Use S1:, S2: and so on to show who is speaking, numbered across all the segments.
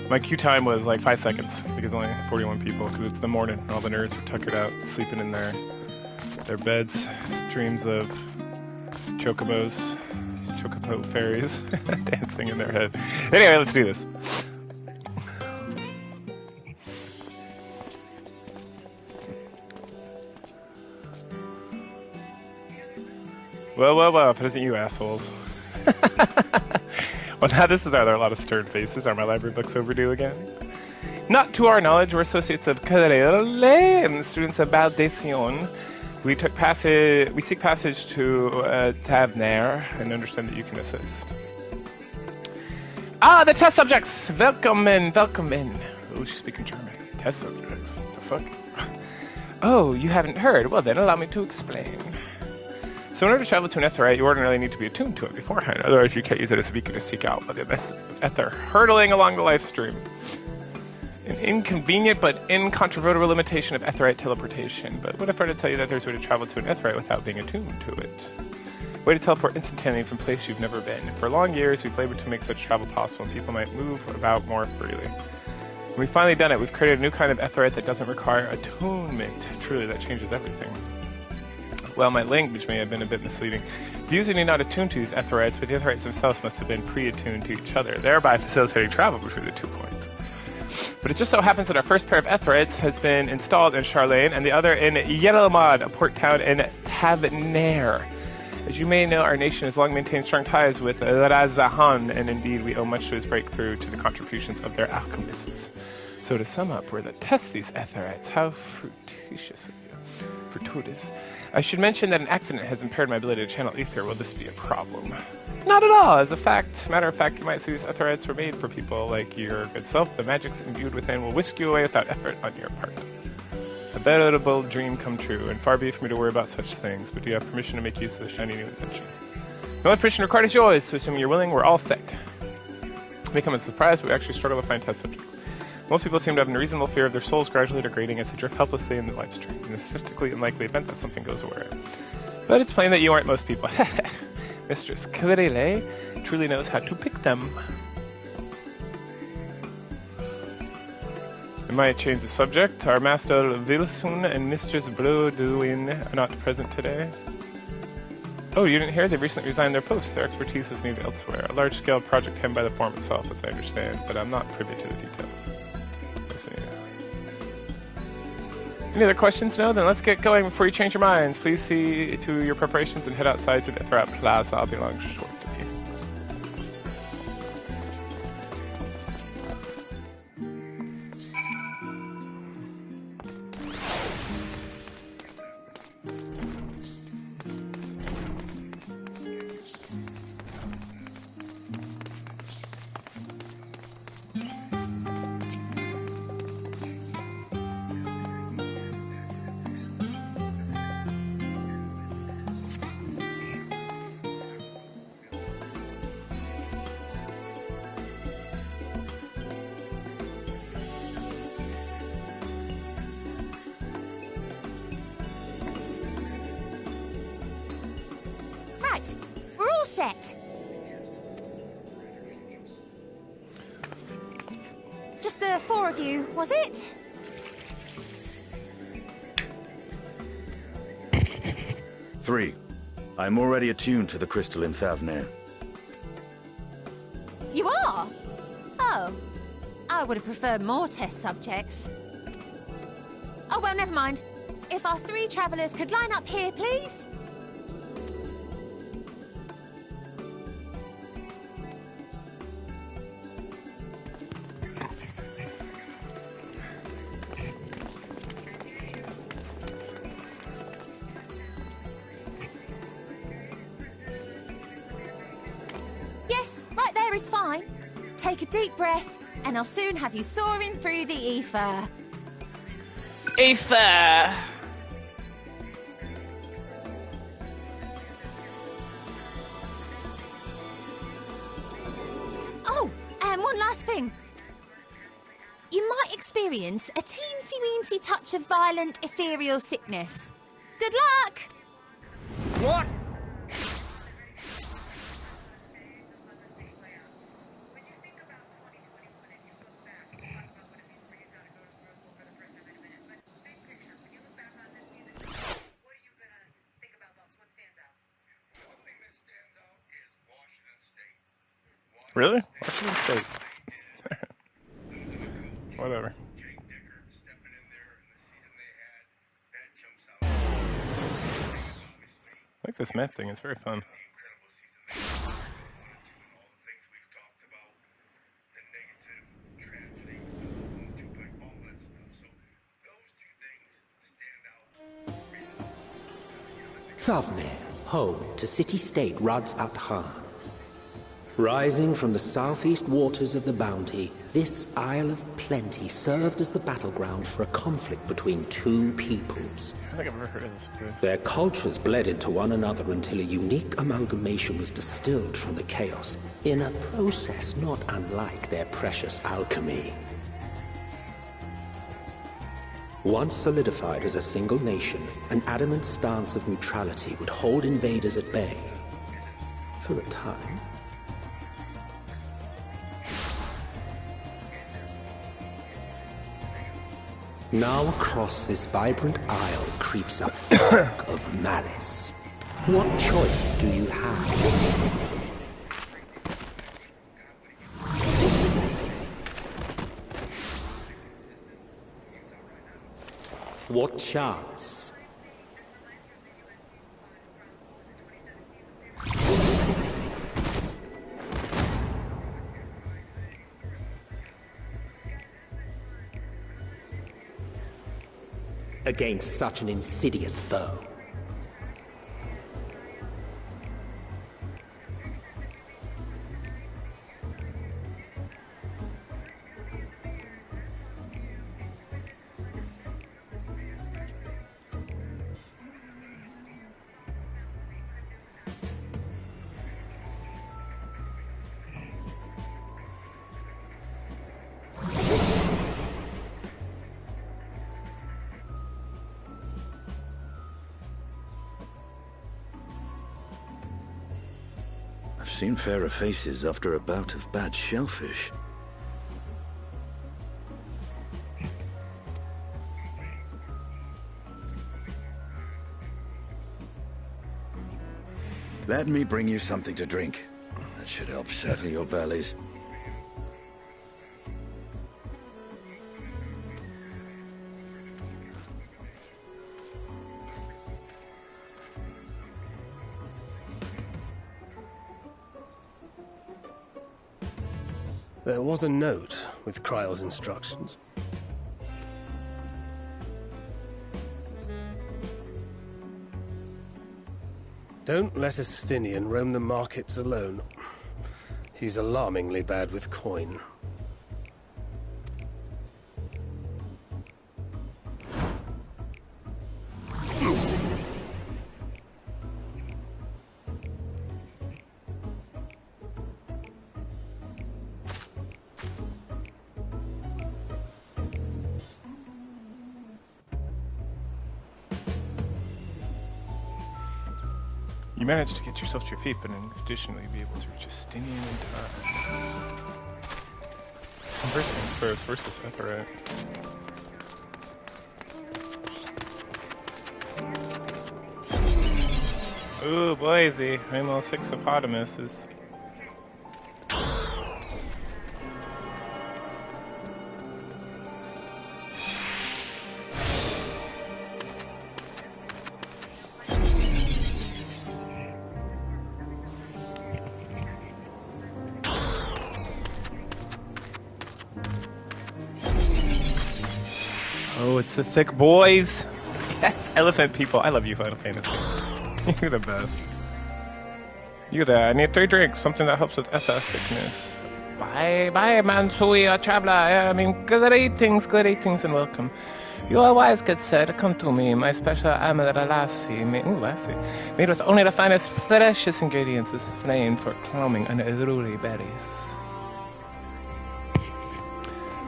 S1: My queue time was like 5 seconds because only 41 people, because it's the morning and all the nerds are tuckered out, sleeping in their beds, dreams of chocobo fairies dancing in their head. Anyway, let's do this. Well, if it isn't you assholes. Well, now this is are there a lot of stern faces. Are my library books overdue again? Not to our knowledge. We're associates of Carrele and students of Baldacion. We seek passage to Tavernae and understand that you can assist. Ah, the test subjects! Welcome in. Oh, she's speaking German. Test subjects? The fuck? Oh, you haven't heard? Well then, allow me to explain. So in order to travel to an Etherite, you ordinarily need to be attuned to it beforehand. Otherwise, you can't use it as a beacon to seek out the Ether hurtling along the life stream. An inconvenient but incontrovertible limitation of Etherite teleportation. But what if I were to tell you that there's a way to travel to an Etherite without being attuned to it? A way to teleport instantaneously from a place you've never been. For long years, we've labored to make such travel possible, and people might move about more freely. When we've finally done it, we've created a new kind of Etherite that doesn't require attunement. Truly, that changes everything. Well, my language may have been a bit misleading. The user need not attune to these Etherites, but the Etherites themselves must have been pre-attuned to each other, thereby facilitating travel between the 2 points. But it just so happens that our first pair of Etherites has been installed in Charlene, and the other in Yellowmod, a port town in Tavernae. As you may know, our nation has long maintained strong ties with Razahan, and indeed we owe much to his breakthrough to the contributions of their alchemists. So to sum up, we're to test these Etherites. How fortuitous of you. Fortuitous. I should mention that an accident has impaired my ability to channel ether. Will this be a problem? Not at all. As a matter of fact, you might see these Etherites were made for people like your good self. The magics imbued within will whisk you away without effort on your part. A veritable dream come true, and far be it from me to worry about such things, but do you have permission to make use of the shiny new invention? The only permission required is yours, so assuming you're willing, we're all set. It may come as a surprise, but we actually struggle to find test subjects. Most people seem to have a reasonable fear of their souls gradually degrading as they drift helplessly in the life stream, in the statistically unlikely event that something goes awry. But it's plain that you aren't most people. Mistress Carrele truly knows how to pick them. We might change the subject. Our Master Vilsun and Mistress Broduin are not present today. Oh, you didn't hear? They recently resigned their posts. Their expertise was needed elsewhere. A large-scale project hemmed by the form itself, as I understand, but I'm not privy to the details. Any other questions? No? Then let's get going before you change your minds. Please see to your preparations and head outside to the Ethrat Plaza. I'll be along shortly.
S2: We're all set. Just the 4 of you, was it?
S3: Three. I'm already attuned to the crystal in Tavernae.
S2: You are? Oh. I would have preferred more test subjects. Oh, well, never mind. If our 3 travelers could line up here, please. Yes, right there is fine. Take a deep breath, and I'll soon have you soaring through the ether.
S1: Ether!
S2: Oh, and one last thing. You might experience a teensy-weensy touch of violent ethereal sickness. Good luck!
S4: What?
S1: Really? Washington State. Whatever. I like this map thing. It's very fun.
S5: Thavne, home to city-state Rads at Han. Rising from the southeast waters of the Bounty, this Isle of Plenty served as the battleground for a conflict between two peoples.
S1: I think I've ever heard of this place.
S5: Their cultures bled into one another until a unique amalgamation was distilled from the chaos, in a process not unlike their precious alchemy. Once solidified as a single nation, an adamant stance of neutrality would hold invaders at bay. For a time. Now across this vibrant isle creeps a fog of malice. What choice do you have? What chance? Against such an insidious foe.
S3: I've seen fairer faces after a bout of bad shellfish. Let me bring you something to drink. That should help settle your bellies.
S6: There was a note with Kryle's instructions. Don't let a Stinian roam the markets alone. He's alarmingly bad with coin.
S1: You managed to get yourself to your feet, but additionally be able to reach a Stinian in time. First things first, where's this separate? Ooh, Boise, Rainbow Six hippopotamuses. Oh, it's the thick boys! Elephant people, I love you, Final Fantasy. You're the best. You're there. I need 3 drinks, something that helps with FS sickness. Bye, bye, Mansui, traveler. I mean, greetings, and welcome. You are wise, good sir. Come to me. My special amulet, lassie, made with only the finest, freshest ingredients, is famed for calming unruly berries.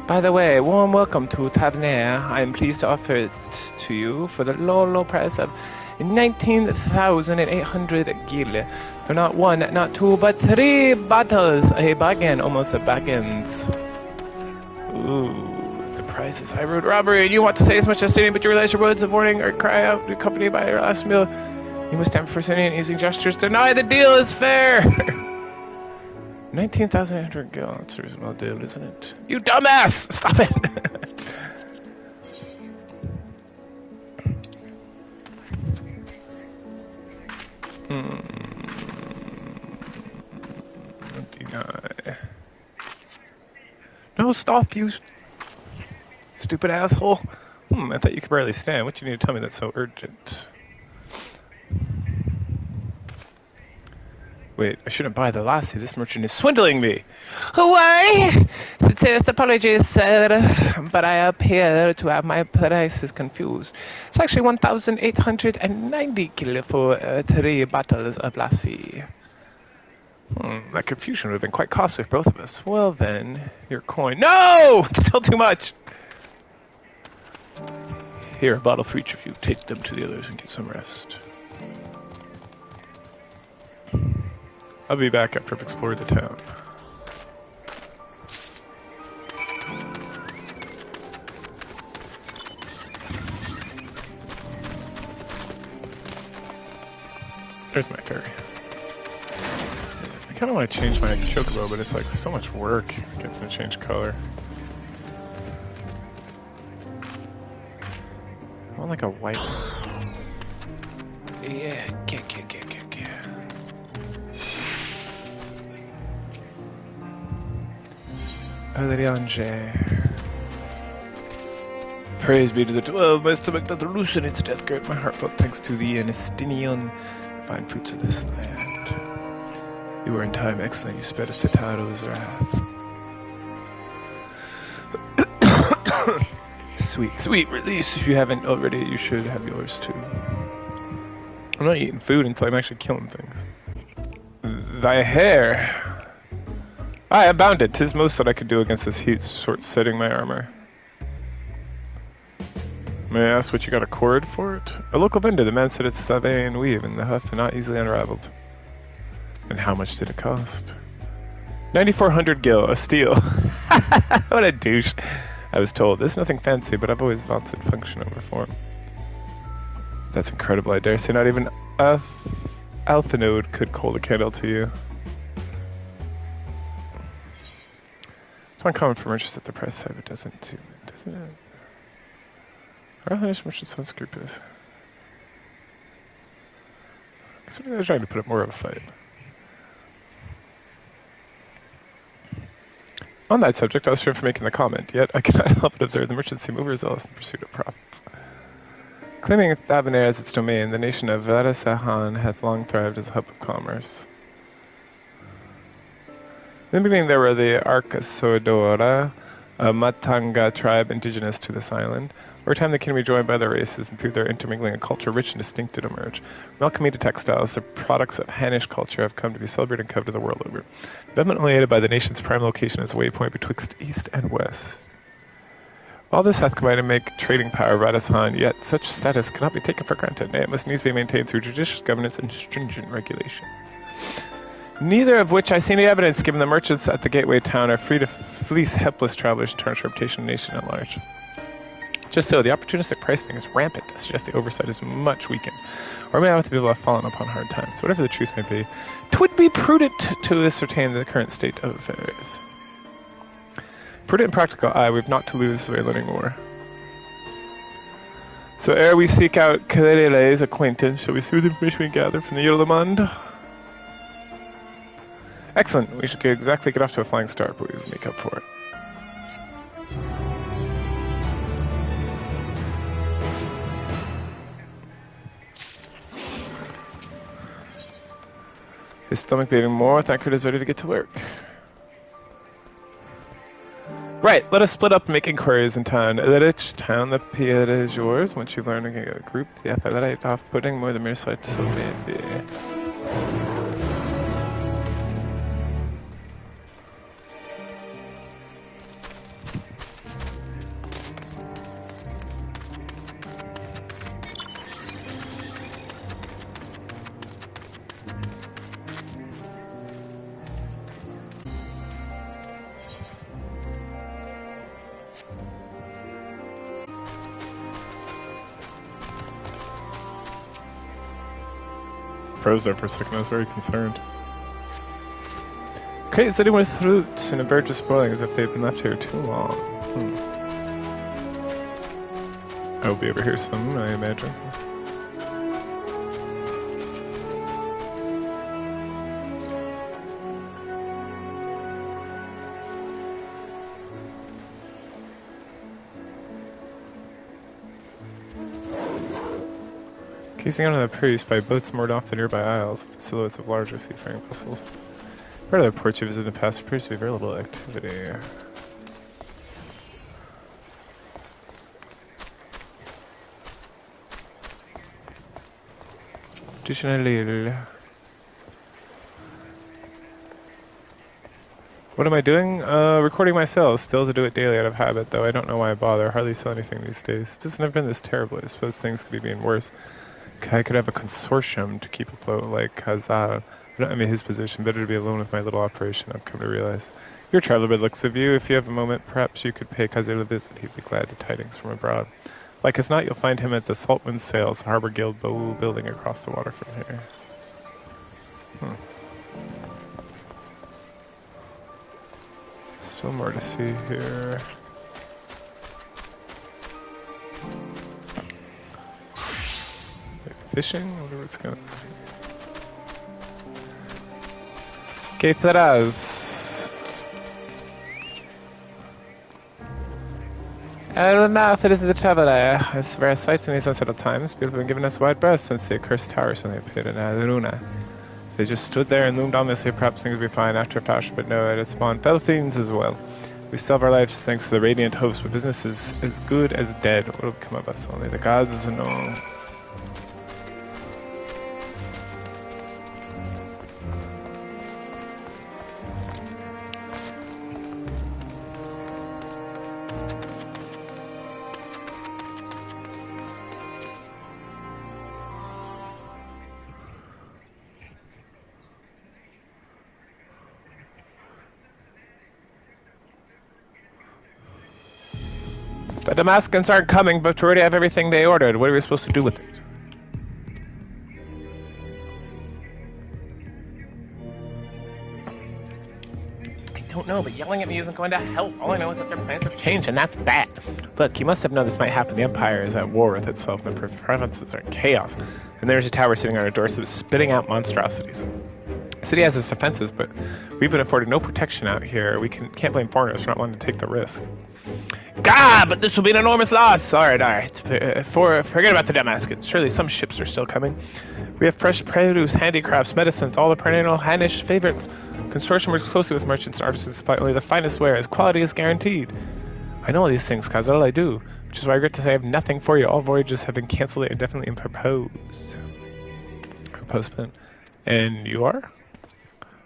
S1: By the way, warm welcome to Tavner. I am pleased to offer it to you for the low price of 19,800 gil. For not 1, not 2, but 3 bottles. A bargain, almost a bargains. Ooh, the price is high road robbery. You want to say as much as stating, but you realize your words of warning or cry out accompanied by your last meal. You must stand for sinning and using gestures. Deny the deal is fair. 19,800 gil. That's a reasonable deal, isn't it? You dumbass! Stop it! Deny. No, stop, you stupid asshole. I thought you could barely stand. What do you need to tell me that's so urgent? Wait, I shouldn't buy the lassie. This merchant is swindling me. Why? Sincerest apologies, sir, but I appear to have my prices confused. It's actually 1,890 kilo for 3 bottles of lassie. That confusion would have been quite costly for both of us. Well then, your coin. No! Still too much! Here, a bottle for each of you. Take them to the others and get some rest. I'll be back after I've explored the town. There's my ferry. I kind of want to change my chocobo, but it's like so much work getting to change color. I want like a white one. Yeah. Aleriange. Praise be to the 12, my stomach doth loosen its death grip, my heartfelt thanks to thee, and Estinian, fine fruits of this land. You were in time excellent, you sped us to Taro's wrath. Sweet release. If you haven't already, you should have yours too. I'm not eating food until I'm actually killing things. Thy hair. I bound it. 'Tis most that I could do against this heat, short-setting my armor. May I ask what you got a cord for it? A local vendor. The man said it's Thavean weave and the huff and not easily unraveled. And how much did it cost? 9,400 gil, a steal. What a douche. I was told. There's nothing fancy, but I've always vaunted function over form. That's incredible. I dare say not even Alphanode could hold a candle to you. It's uncommon for merchants at the price tag, but doesn't it? Are merchants so unscrupulous? They're trying to put up more of a fight. On that subject, I was for making the comment, yet I cannot help but observe the merchants seem overzealous in pursuit of profits. Claiming Thavenair as its domain, the nation of Varasahan hath long thrived as a hub of commerce. In the beginning there were the Arcasoidora, a Matanga tribe indigenous to this island. Over time they came to be joined by other races, and through their intermingling a culture rich and distinct did emerge. From alchemy to textiles, the products of Hannish culture have come to be celebrated and coveted the world over. Vehemently aided by the nation's prime location as a waypoint betwixt east and west. All this hath combined to make trading power of Radishan, yet such status cannot be taken for granted, nay, it must needs be maintained through judicious governance and stringent regulation. Neither of which I see any evidence, given the merchants at the gateway town are free to fleece helpless travelers and tarnish reputation of the nation at large. Just so, the opportunistic pricing is rampant to suggest the oversight is much weakened, or may have the people have fallen upon hard times. Whatever the truth may be, 'twould be prudent to ascertain the current state of affairs. Prudent and practical, we've not to lose by learning more. So ere we seek out Calerile's acquaintance, shall we see the information we gather from the Yolomond? Excellent, we should exactly get off to a flying start, but we will make up for it. His stomach beating more, Thancred is ready to get to work. Right, let us split up and make inquiries in town. Each town, the Pied is yours. Once you've learned a group, the athletic off-putting more than mere sight, so maybe. Froze there for a second, I was very concerned. Crate sitting with fruit and a bird just spoiling as if they've been left here too long. I will be over here soon, I imagine. Casing out on the prairies by boats moored off the nearby isles with the silhouettes of larger seafaring vessels. Part of the ports you visited in the past appears to be very little activity. What am I doing? Recording my sales. Still to do it daily out of habit, though I don't know why I bother. Hardly sell anything these days. This has never been this terrible. I suppose things could be being worse. I could have a consortium to keep afloat like Hazal. I mean, his position. Better to be alone with my little operation, I've come to realize. You're a traveler by the looks of you. If you have a moment, perhaps you could pay Kazil a visit. He'd be glad to tidings from abroad. Like as not, you'll find him at the Saltwind Sails, the Harbor Guild building across the water from here. Still more to see here. Fishing? I wonder what's going on. Que farás? I don't know if it is the traveler. I swear sights in these unsettled times. People have been giving us wide berths since the accursed tower suddenly appeared in Luna. They just stood there and loomed ominously. Perhaps things would be fine after a fashion, but no, it has spawned fell fiends as well. We still have our lives thanks to the radiant hopes, but business is as good as dead. What will become of us? Only the gods know. The Damascans aren't coming, but we already have everything they ordered. What are we supposed to do with it? I don't know, but yelling at me isn't going to help. All I know is that their plans have changed, and that's bad. Look, you must have known this might happen. The Empire is at war with itself, and the provinces are in chaos. And there's a tower sitting on our doorstep spitting out monstrosities. The city has its defenses, but we've been afforded no protection out here. We can't blame foreigners for not wanting to take the risk. God, but this will be an enormous loss. All right. Forget about the Damascus. Surely some ships are still coming. We have fresh produce, handicrafts, medicines, all the perennial Hannish favorites. Consortium works closely with merchants and artisans to supply only the finest wares. Quality is guaranteed. I know all these things, cause all I do. Which is why I regret to say I have nothing for you. All voyages have been cancelled indefinitely and proposed. Or postponed. And you are?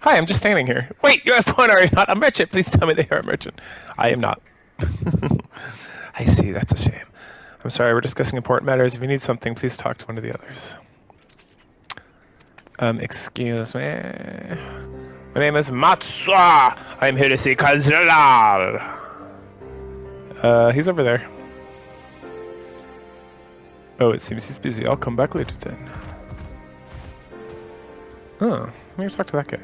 S1: Hi, I'm just standing here. Wait, you have one, are you not? A merchant. Please tell me they are a merchant. I am not. I see, that's a shame. I'm sorry, we're discussing important matters. If you need something, please talk to one of the others. Excuse me. My name is Matsua. I'm here to see Kazilal. He's over there. Oh, it seems he's busy. I'll come back later then. Oh, let me talk to that guy.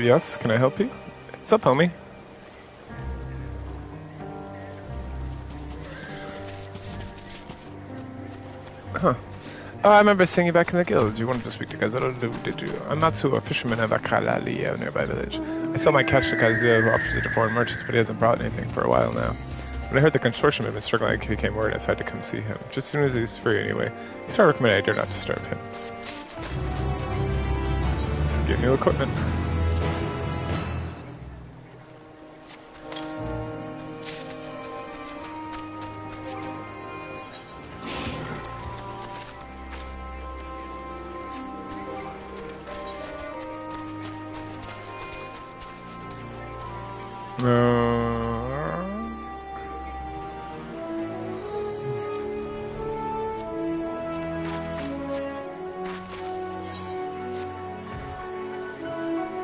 S1: Yes, can I help you? What's up, homie? Huh. Oh, I remember seeing you back in the guild. You wanted to speak to Kazil, did you? I'm Matsu, a fisherman of Akalali, a nearby village. I sell my catch to Kazil, who offers it to foreign merchants, but he hasn't brought anything for a while now. When I heard the consortium had been struggling, I became worried and decided to come see him. Just as soon as he's free anyway. He started recommending I dare not disturb him. Let's get new equipment.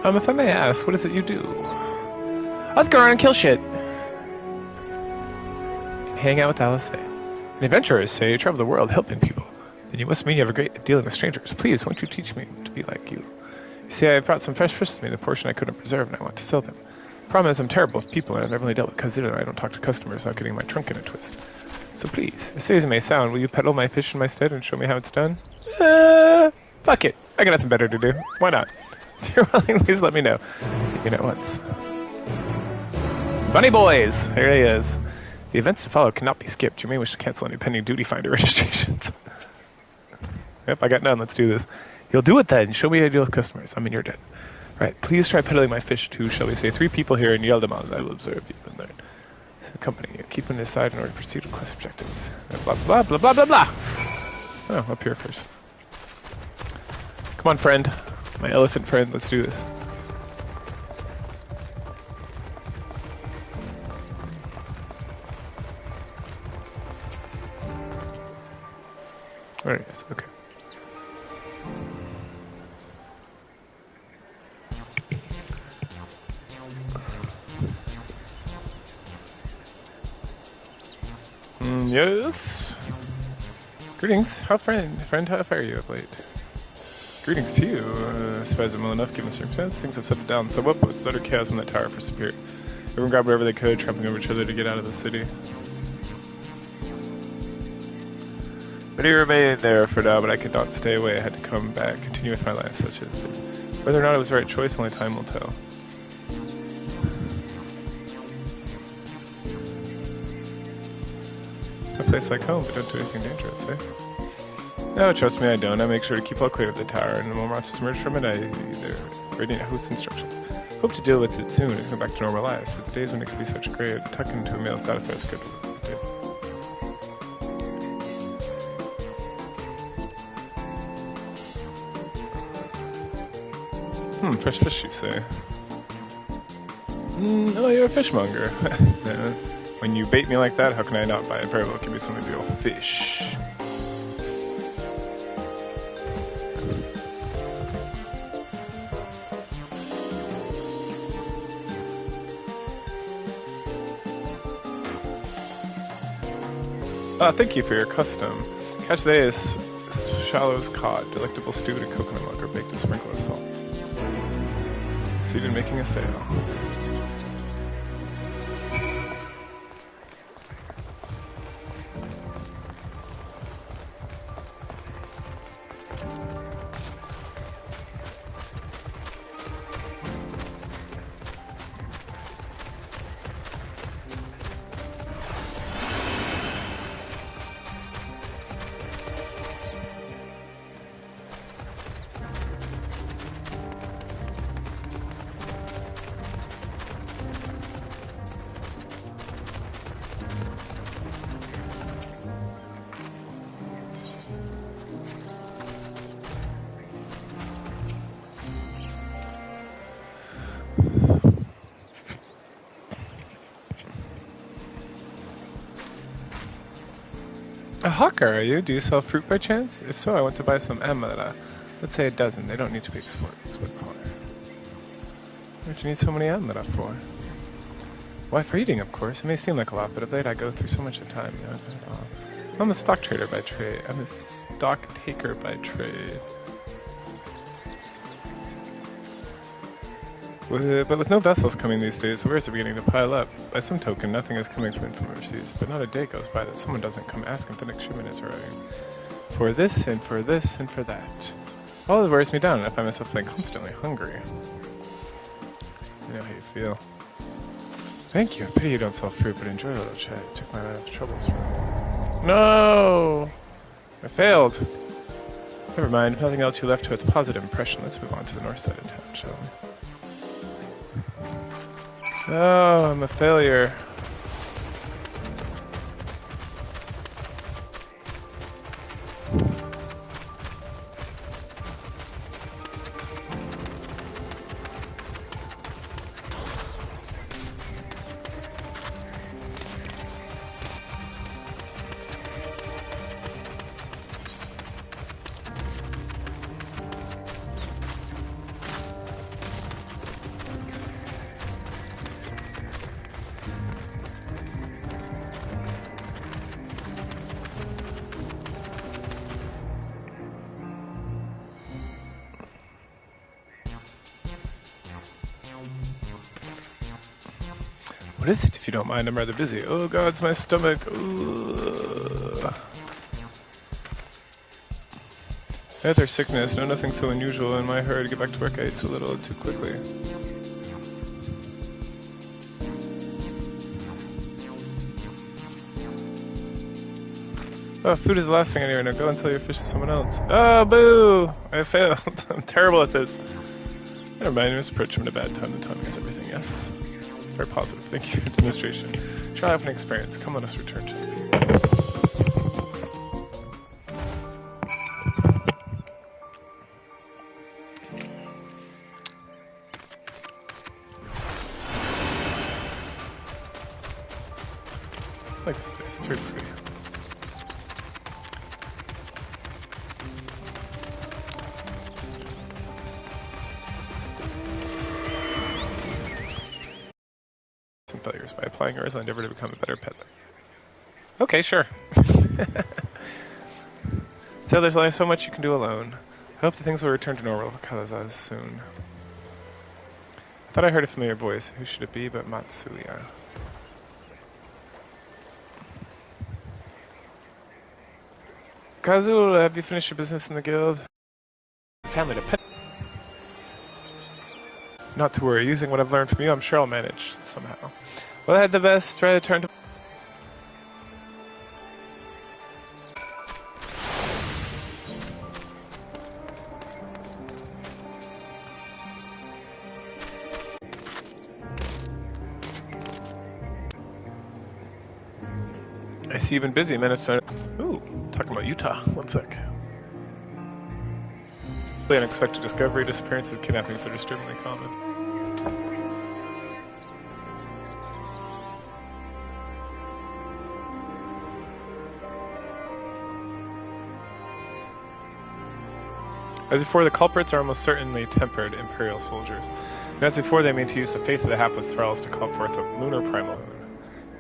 S1: If I may ask, what is it you do? Let's go around and kill shit. Hang out with Alice. An adventurer, say, you travel the world helping people. Then you must mean you have a great dealing with strangers. Please, won't you teach me to be like you? You see, I brought some fresh fish with me, the portion I couldn't preserve, and I want to sell them. The problem is I'm terrible with people, and I've never really dealt with casinos. I don't talk to customers without getting my trunk in a twist. So please, as silly as it may sound, will you peddle my fish in my stead and show me how it's done? Fuck it. I got nothing better to do. Why not? If you're willing, please let me know. Begin at once. Bunny Boys! There he is. The events to follow cannot be skipped. You may wish to cancel any pending duty finder registrations. Yep, I got none. Let's do this. You'll do it then. Show me how to deal with customers. I mean, you're dead. Right, please try peddling my fish to, shall we say, 3 people here and yell them out. I will observe you and learn. Company, keep them aside in order to proceed with quest objectives. Blah, blah, blah, blah, blah, blah. Oh, up here first. Come on, friend. My elephant friend, let's do this. There he is, okay. Yes. Greetings, how friend, how fare you of late? Greetings to you. I suppose I'm well enough given the circumstance. Things have settled down somewhat, but it's utter chaos when that tower first appeared. Everyone grabbed wherever they could, trampling over each other to get out of the city. But he remained there for now, but I could not stay away. I had to come back, continue with my life, such as this. Whether or not it was the right choice, only time will tell. A place like home, but don't do anything dangerous, eh? No, trust me, I don't. I make sure to keep all clear of the tower, and the moment monsters emerge from it, I either radiate host instructions. Hope to deal with it soon and come back to normal lives, but the days when it could be such great, tuck into a male satisfied schedule. Fresh fish, you say? Oh, you're a fishmonger. When you bait me like that, how can I not buy it? Very well, give me some of your fish. Thank you for your custom. Catch today is shallows cod, delectable stewed in coconut milk or baked in sprinkle of salt. Succeed in making a sale. A hawker, are you? Do you sell fruit by chance? If so, I want to buy some amara. Let's say a dozen. They don't need to be exported. What do you need so many amara for? Why, for eating, of course. It may seem like a lot, but of late I go through so much of time. You know, I'm a stock trader by trade. I'm a stock taker by trade. But with no vessels coming these days, the wares are beginning to pile up. By some token, nothing is coming from overseas, but not a day goes by that someone doesn't come ask if the next shipment is arriving. For this, and for this, and for that. All this wears me down, and I find myself feeling constantly hungry. I know how you feel. Thank you. I pity you don't sell fruit, but enjoy a little chat. It took my mind off the troubles from me. No! I failed. Never mind. If nothing else, you left to its positive impression. Let's move on to the north side of town, shall we? Oh, I'm a failure. What is it, if you don't mind? I'm rather busy. Oh god, it's my stomach. Ooh. I had their sickness. No, nothing so unusual. In my hurry to get back to work, I ate so little too quickly. Oh, food is the last thing I need. Now go and sell your fish to someone else. Oh, boo! I failed. I'm terrible at this. Never mind, misapproach him in a bad tone. The tone is everything, yes. Very positive. Thank you, administration. Shall I have an experience? Come, let us return to the view. I like this place. It's very pretty. Some failures. By applying yours, I endeavor to become a better peddler. Okay, sure. So there's only so much you can do alone. I hope that things will return to normal as soon. I thought I heard a familiar voice. Who should it be but Matsuya? Kazul, have you finished your business in the guild? Family to pet. Not to worry. Using what I've learned from you, I'm sure I'll manage somehow. Well, I had the best. Try to turn to. I see you've been busy. Managed to. Ooh, talking about Utah. One sec. Unexpected discovery, disappearances, kidnappings are disturbingly common. As before, the culprits are almost certainly tempered Imperial soldiers. And as before, they mean to use the faith of the hapless thralls to call forth a lunar primal moon.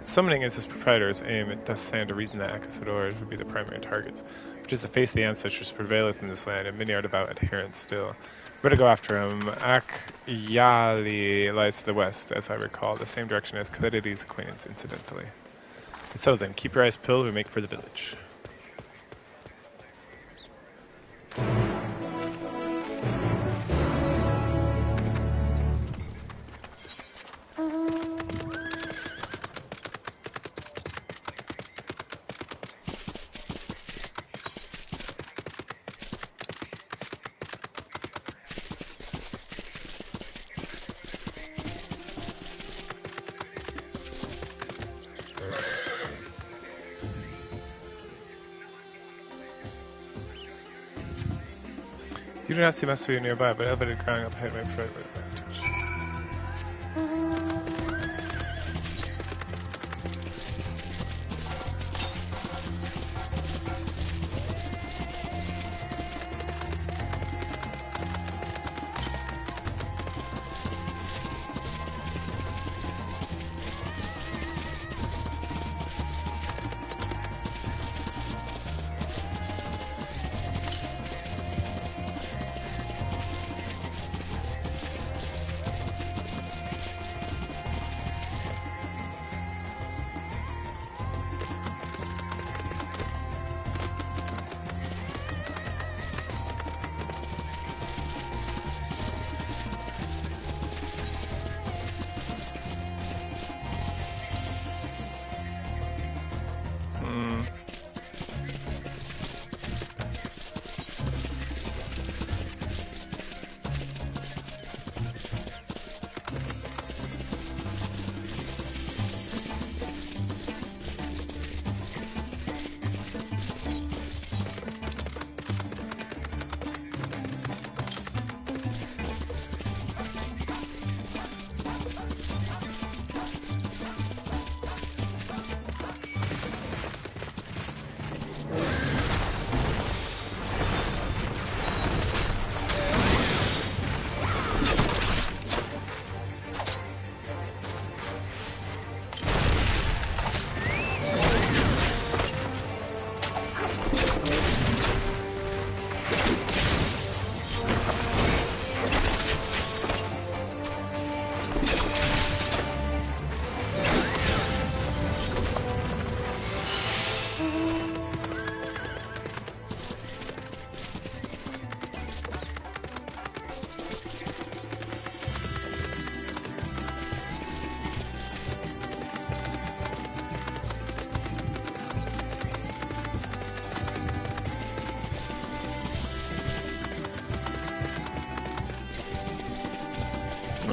S1: Summoning is his proprietor's aim. It does stand to reason that Akasadora would be the primary targets, which is the faith of the ancestors prevaileth in this land, and many are devout adherents still. We better go after him. Akyali lies to the west, as I recall, the same direction as Calidi's acquaintance, incidentally. And so then, keep your eyes peeled, we make for the village. You do not see Matsuya nearby, but elevated ground up ahead may provide advantage.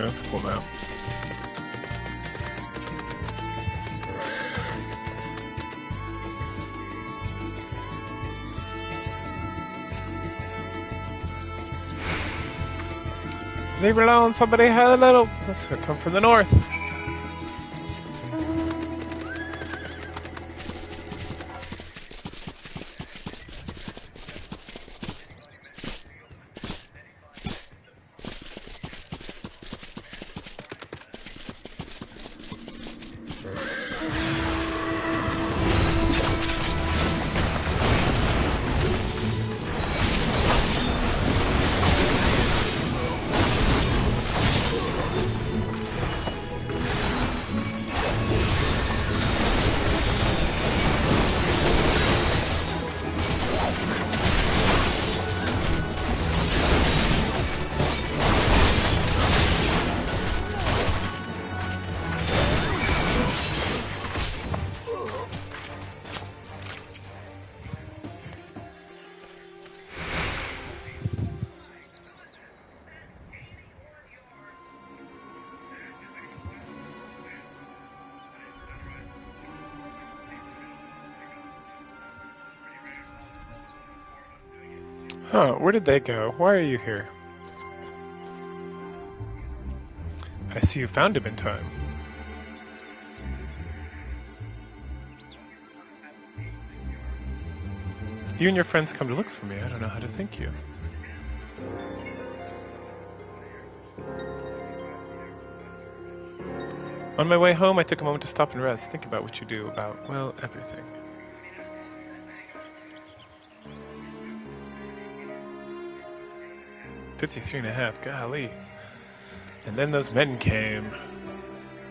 S1: That's a cool map. Leave her alone, somebody hello. Let's come from the north. Huh, where did they go? Why are you here? I see you found him in time. You and your friends come to look for me. I don't know how to thank you. On my way home, I took a moment to stop and rest, think about what you do, about, well, everything. $53.5, golly. And then those men came.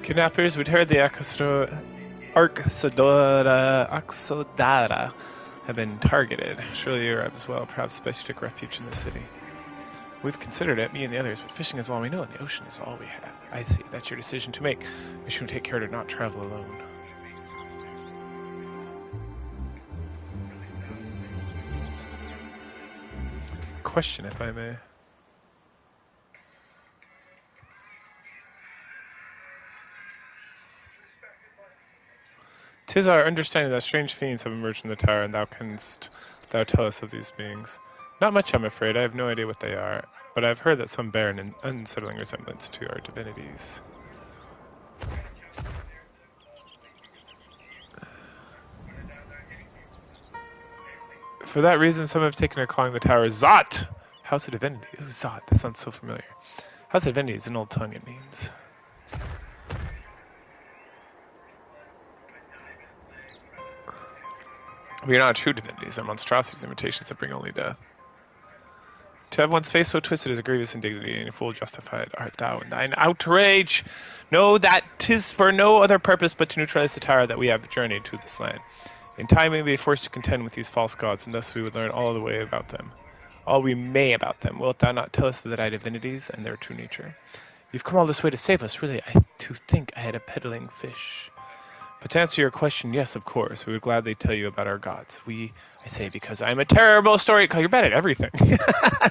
S1: Kidnappers, we'd heard the Axodara have been targeted. Surely Europe as well, perhaps best you take refuge in the city. We've considered it, me and the others, but fishing is all we know, and the ocean is all we have. I see, that's your decision to make. You should take care to not travel alone. Question, if I may. "'Tis our understanding that strange fiends have emerged from the tower, and thou tell us of these beings. Not much, I'm afraid. I have no idea what they are, but I've heard that some bear an unsettling resemblance to our divinities." For that reason, some have taken to calling the tower Zot! House of Divinity. Ooh, Zot, that sounds so familiar. House of Divinity is an old tongue, it means. We are not true divinities, and monstrosities, imitations that bring only death. To have one's face so twisted is a grievous indignity, and full justified art thou in thine outrage. Know that 'tis for no other purpose but to neutralize the tower that we have journeyed to this land. In time we may be forced to contend with these false gods, and thus we would learn all the way about them. All we may about them. Wilt thou not tell us of thy divinities and their true nature? You've come all this way to save us, really. I do think I had a peddling fish. But to answer your question, yes, of course. We would gladly tell you about our gods. I say, because I'm a terrible storyteller. You're bad at everything.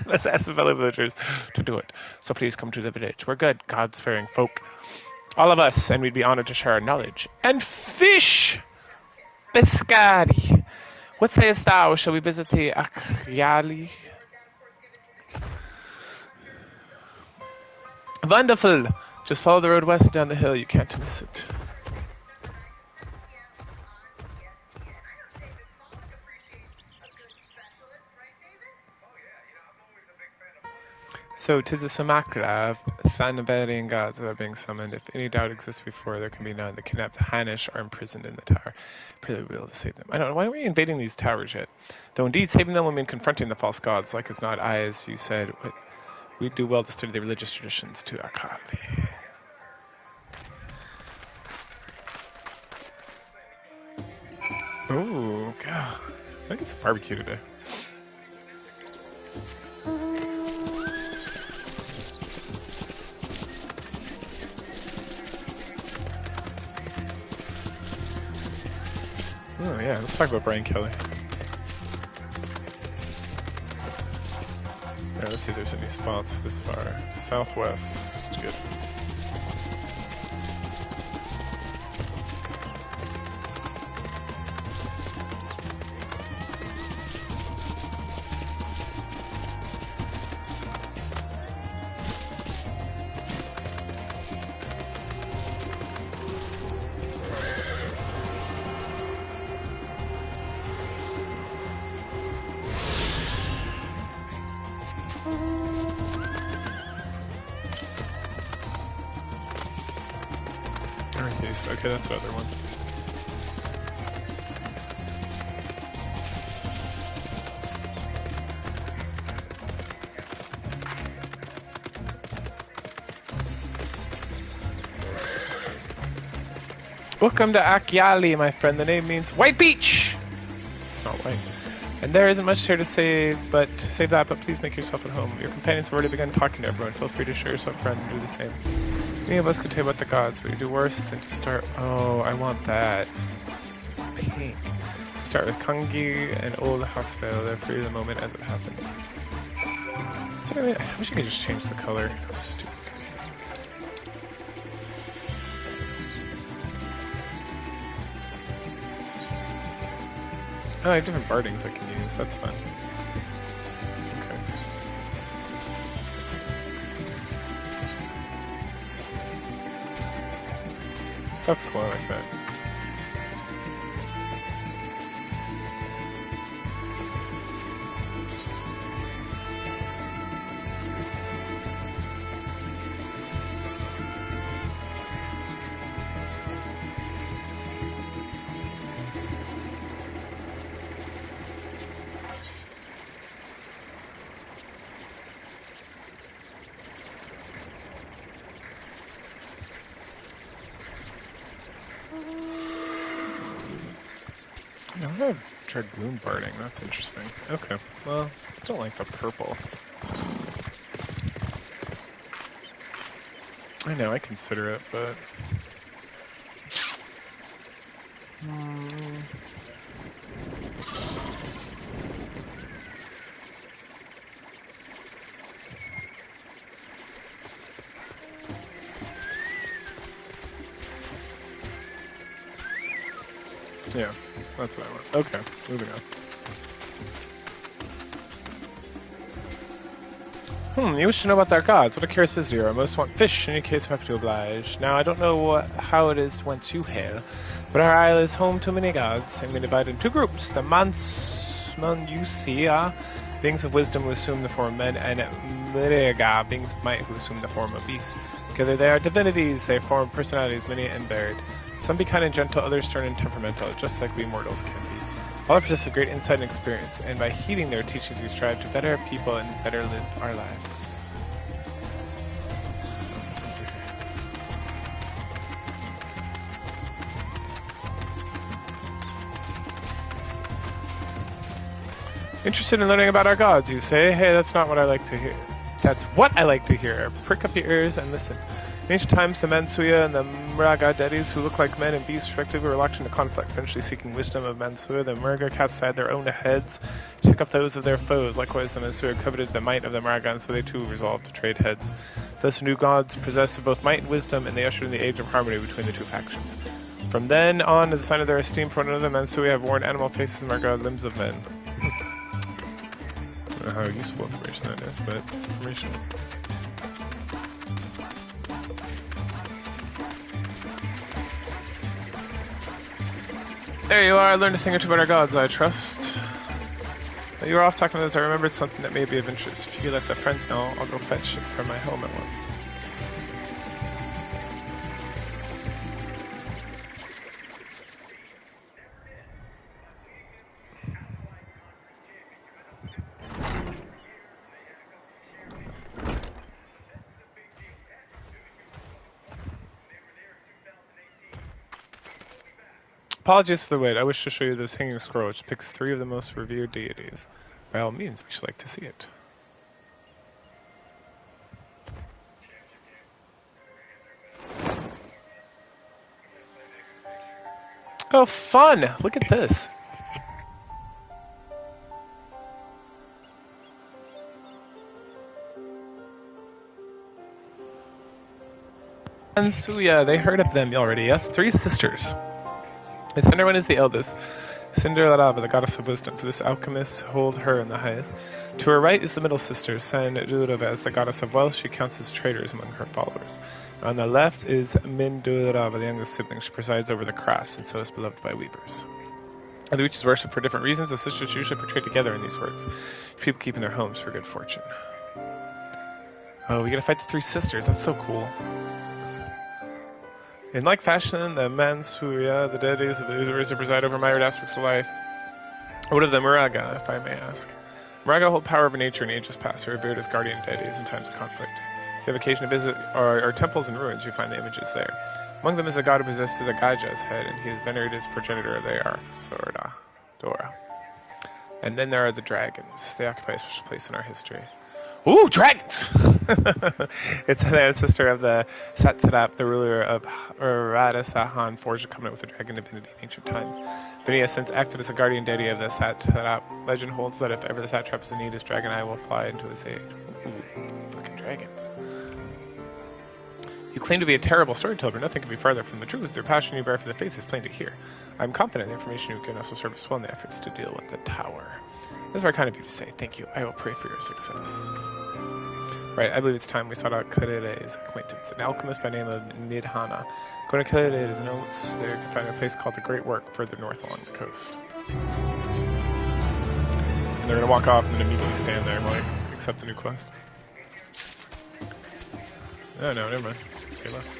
S1: Let's ask the fellow villagers to do it. So please come to the village. We're good, gods-fearing folk. All of us, and we'd be honored to share our knowledge. And fish! Biscari. What sayest thou? Shall we visit the Akriali? Wonderful! Just follow the road west down the hill. You can't miss it. So, 'tis a simulacra of Thanavarian gods that are being summoned. If any doubt exists before, there can be none. The kidnapped Hanish are imprisoned in the tower. Pray that we'll be able to save them. I don't know, why are we invading these towers yet? Though indeed, saving them will mean confronting the false gods, like as not I, as you said. We'd do well to study the religious traditions to Akali. Ooh, God. I think it's a barbecue today. Oh yeah, let's talk about Brian Kelly. Alright, let's see if there's any spots this far. Southwest. Good. Northeast. Okay, that's the other one. Welcome to Akyali, my friend. The name means White Beach! It's not white. And there isn't much here to save that, but please make yourself at home. Your companions have already begun talking to everyone. Feel free to share yourself friends and do the same. Many of us could tell you about the gods, but you do worse than to start... Oh, I want that. Pink. Start with Kangi and Old Hostile. They're free the moment as it happens. So, I wish I could just change the color. That's stupid. Oh, I have different bardings I can use. That's fun. Okay. That's cool. I like that. I've tried bloom barding. That's interesting. Okay. Well, I don't like the purple. I know, I consider it, but... Yeah, that's what I want. Okay, moving on. You wish to know about our gods. What a curious visitor. I most want fish. In any case, I'm happy to oblige. Now, I don't know how it is whence you hail, but our isle is home to many gods, and we divide into two groups. The Mansusia, beings of wisdom who assume the form of men, and Miriga, beings of might who assume the form of beasts. Together they are divinities. They form personalities many and varied. Some be kind and gentle, others stern and temperamental, just like we mortals can be. All are possessed of great insight and experience, and by heeding their teachings we strive to better our people and better live our lives. Interested in learning about our gods, you say? Hey, that's not what I like to hear. That's what I like to hear. Prick up your ears and listen. In ancient times, the Mansuya and the Mraga deities, who look like men and beasts respectively, were locked into conflict, eventually seeking wisdom of Mansuya. The Mraga cast aside their own heads to pick up those of their foes. Likewise, the Mansuya coveted the might of the Mraga, and so they too resolved to trade heads. Thus, new gods possessed of both might and wisdom, and they ushered in the age of harmony between the two factions. From then on, as a sign of their esteem for one another, Mansuya have worn animal faces and Mraga limbs of men. I don't know how useful information that is, but it's information. There you are. I learned a thing or two about our gods, I trust. While you were off talking to us, I remembered something that may be of interest. If you let the friends know, I'll go fetch it from my home at once. Apologies for the wait. I wish to show you this hanging scroll, which picks 3 of the most revered deities. By all means, we should like to see it. Oh, fun! Look at this. Ansuya, they heard of them already, yes? 3 sisters. And Cinderone is the eldest. Cinderlava, the goddess of wisdom, for this alchemists hold her in the highest. To her right is the middle sister, Sandurava, as the goddess of wealth. She counts as traitors among her followers. On the left is Mindurava, the youngest sibling. She presides over the crafts, and so is beloved by weavers. The witches worship for different reasons. The sisters usually portray together in these works. People keep in their homes for good fortune. Oh, we gotta fight the 3 sisters. That's so cool. In like fashion, the Mansuya, the deities of the universe, preside over myriad aspects of life. What of the Muraga, if I may ask? Muraga hold power over nature in ages past, who are revered as guardian deities in times of conflict. If you have occasion to visit our temples and ruins, you find the images there. Among them is a god who possesses a Gaja's head, and he is venerated as progenitor of the Arxorda, Dora. And then there are the dragons. They occupy a special place in our history. Ooh, dragons! It's the ancestor of the Satrap, the ruler of Radhasahan, forged a covenant with the dragon divinity in ancient times. Vinny has since acted as a guardian deity of the Satrap. Legend holds that if ever the Satrap is in need, his dragon eye will fly into his aid. Ooh, fucking dragons. You claim to be a terrible storyteller, but nothing can be farther from the truth. Your passion you bear for the faith is plain to hear. I'm confident the information you've given us will serve us well in the efforts to deal with the tower. That's very kind of you to say. Thank you. I will pray for your success. Right, I believe it's time we sought out Kalide's acquaintance, an alchemist by the name of Nidhana. Going to Kalide's notes, there you can find a place called the Great Work further north along the coast. And they're going to walk off and then immediately stand there while I accept the new quest. Oh no, never mind. Okay, left.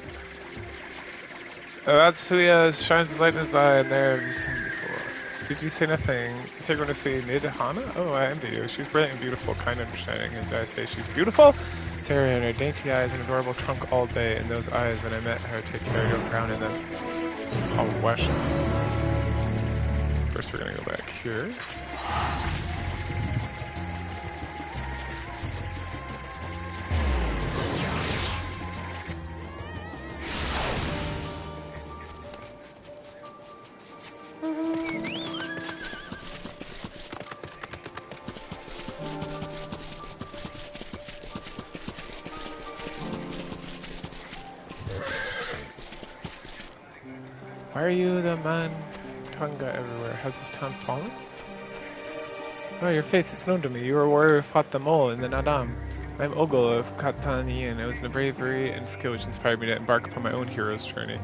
S1: Atsuya shines the light in his eye, and there have you seen before. Did you say nothing? You say you're going to see Nidhana? Oh, I envy you. She's brilliant and beautiful, kind and understanding. And did I say she's beautiful? Stare in her dainty eyes and adorable trunk all day. And those eyes, when I met her, take care of your crown in them. How precious. First, we're going to go back here. Why are you the man Tonga everywhere? Has this town fallen? Oh, your face, it's known to me. You were a warrior who fought the mole in the Nadam. I'm Ogle of Katani, and it was the bravery and skill which inspired me to embark upon my own hero's journey.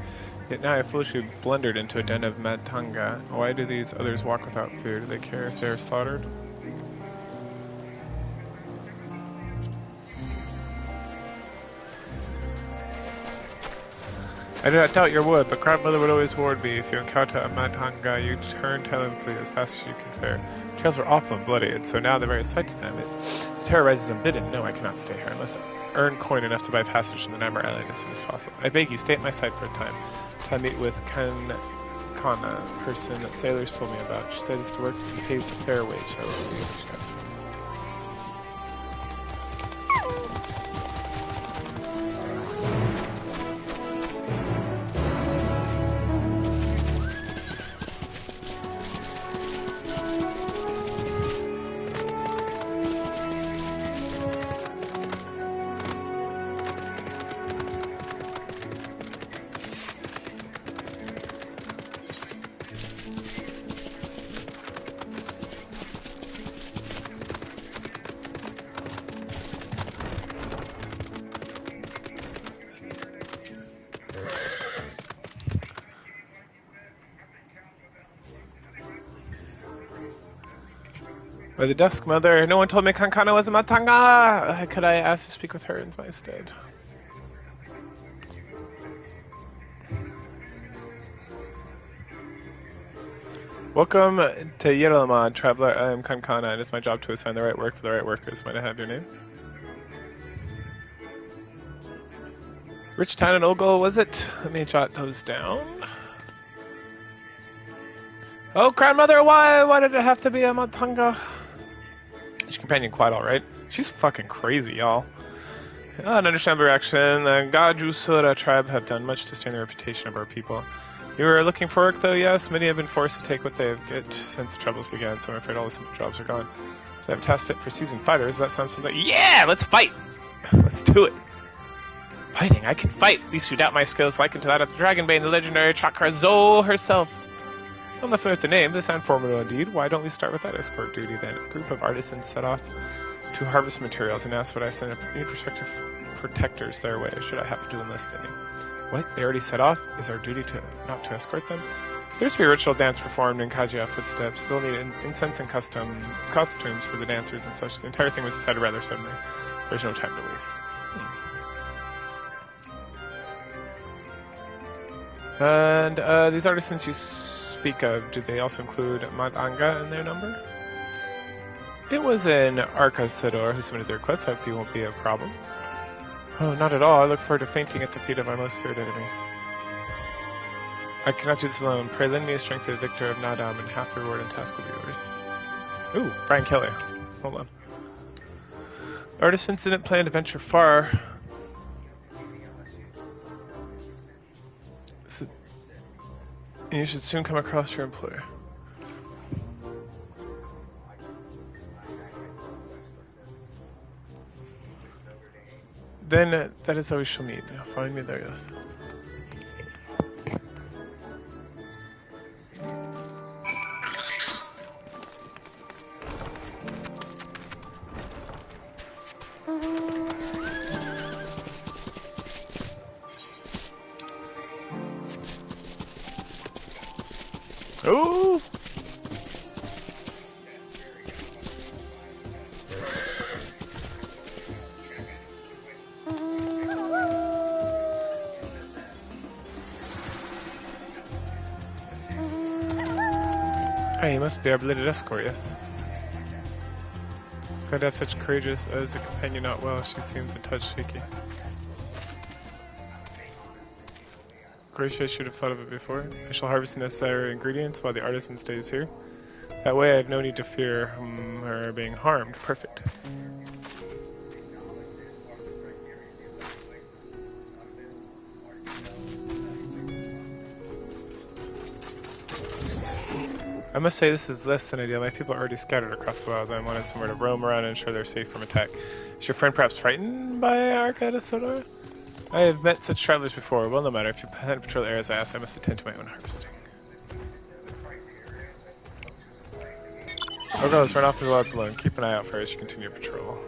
S1: Yet now I foolishly blundered into a den of Matanga. Why do these others walk without fear? Do they care if they are slaughtered? I do not doubt your would, but grandmother would always warn me, if you encounter a Matanga, you turn tail and flee as fast as you can fare. Trails were awful and bloody, and so now the very sight of them, it terrorizes unbidden. No, I cannot stay here unless I earn coin enough to buy passage from the Namor Island as soon as possible. I beg you, stay at my side for a time, till I meet with Kana, a person that sailors told me about. She said it's to work and pays a fair wage, so I will see what she has for me. By the dusk, mother. No one told me Kankana was a Matanga. Could I ask to speak with her in my stead? Welcome to Yerlamad, traveler. I am Kankana. It is my job to assign the right work for the right workers. Might I have your name? Rich town in Ogul, was it? Let me jot those down. Oh, grandmother, why did it have to be a Matanga? Is your companion quite alright? She's fucking crazy, y'all. An understandable reaction. The Gajusura tribe have done much to stain the reputation of our people. You were looking for work, though, yes? Many have been forced to take what they have get since the troubles began, so I'm afraid all the simple jobs are gone. So I have a task fit for seasoned fighters. Does that sound something? Yeah! Let's fight! Let's do it! Fighting, I can fight. Least you doubt my skills likened to that of the Dragonbane, the legendary Chakra herself. I'm not familiar with the name. They sound formidable indeed. Why don't we start with that escort duty then? A group of artisans set off to harvest materials and asked would I send any prospective protectors their way should I happen to enlist any. What? They already set off? Is our duty not to escort them? There's to be a ritual dance performed in Kaguya footsteps. They'll need incense and costumes for the dancers and such. The entire thing was decided rather suddenly. There's no time to waste. And these artisans you speak of, do they also include Madanga in their number? It was an Arcasador who submitted the request. Hope you won't be a problem. Oh, not at all. I look forward to fainting at the feet of my most feared enemy. I cannot do this alone. Pray lend me a strength to the victor of Nadam, and half the reward and task will be yours. Ooh, Brian Kelly. Hold on. Artisans didn't plan to venture far. So, and you should soon come across your employer. Then that is how we shall meet. Find me there, yes. Oh! Hey, you must be our belated escort, yes. Glad to have such courageous as a companion. Not well, she seems a touch shaky. Gracia, I should have thought of it before. I shall harvest the necessary ingredients while the artisan stays here. That way I have no need to fear her being harmed. Perfect. I must say this is less than ideal. My people are already scattered across the wilds. I wanted somewhere to roam around and ensure they're safe from attack. Is your friend perhaps frightened by Arcada Sodor? I have met such travelers before. Well, no matter. If you plan to patrol the areas I asked, I must attend to my own harvesting. Oh, go, let's run off to the wilds alone. Keep an eye out for her as you continue your patrol.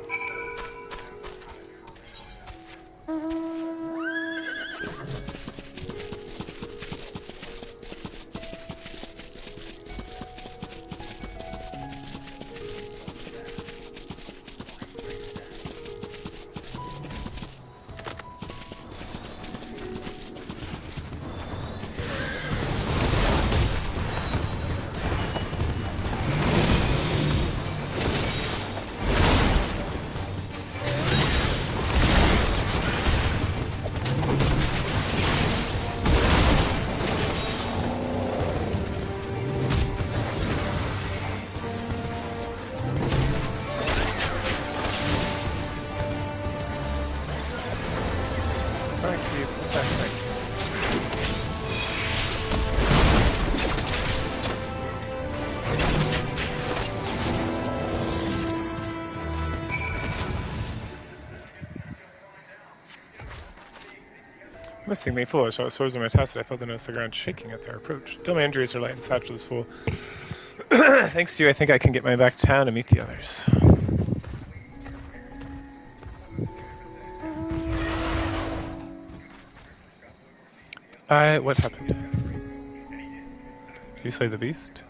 S1: I must think me foolish. I was swords in my test. I felt to notice the ground shaking at their approach. Till my injuries are light and satchel is full. Thanks to you, I think I can get my back to town and meet the others. What happened? Did you slay the beast?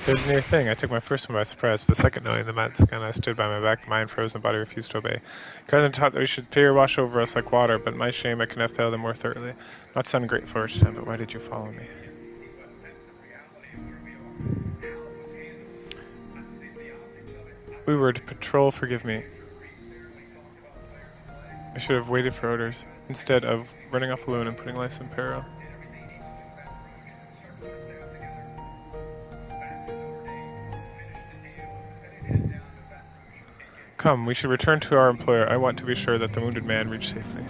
S1: It was a near thing. I took my first one by surprise, but the second knowing the mad scan, I stood by my back, mind frozen, body refused to obey. Cousin taught that we should fear wash over us like water, but my shame I could have failed them more thoroughly. Not to sound ungrateful each time, but why did you follow me? We were to patrol, forgive me. I should have waited for orders, instead of running off alone and putting life in peril. Come, we should return to our employer. I want to be sure that the wounded man reached safely.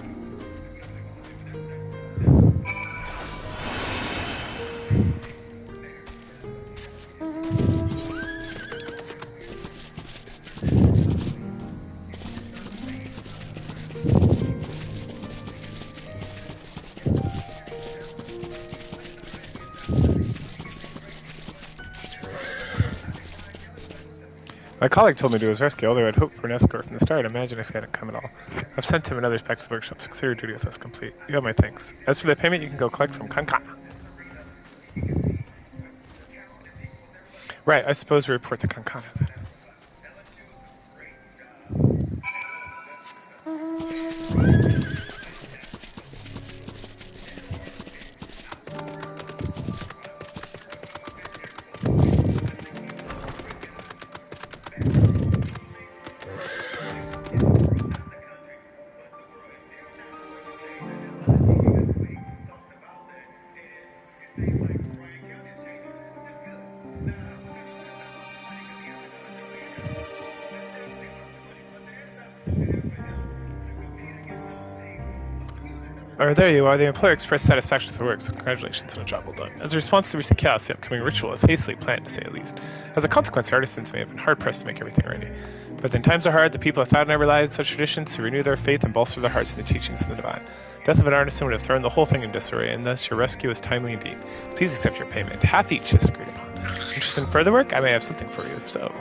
S1: My colleague told me to his rescue, although I'd hoped for an escort from the start. Imagine if he hadn't come at all. I've sent him and others back to the workshop, so consider your duty with us complete. You have my thanks. As for the payment, you can go collect from Kankan. Right, I suppose we report to Kankana then. Oh, there you are. The employer expressed satisfaction with the work, so congratulations on a job well done. As a response to recent chaos, the upcoming ritual is hastily planned, to say the least. As a consequence, artisans may have been hard-pressed to make everything ready. But then times are hard, the people have thought and never relied on such traditions to renew their faith and bolster their hearts in the teachings of the divine. Death of an artisan would have thrown the whole thing in disarray, and thus your rescue is timely indeed. Please accept your payment. Half each is agreed upon. Interested in further work? I may have something for you, so...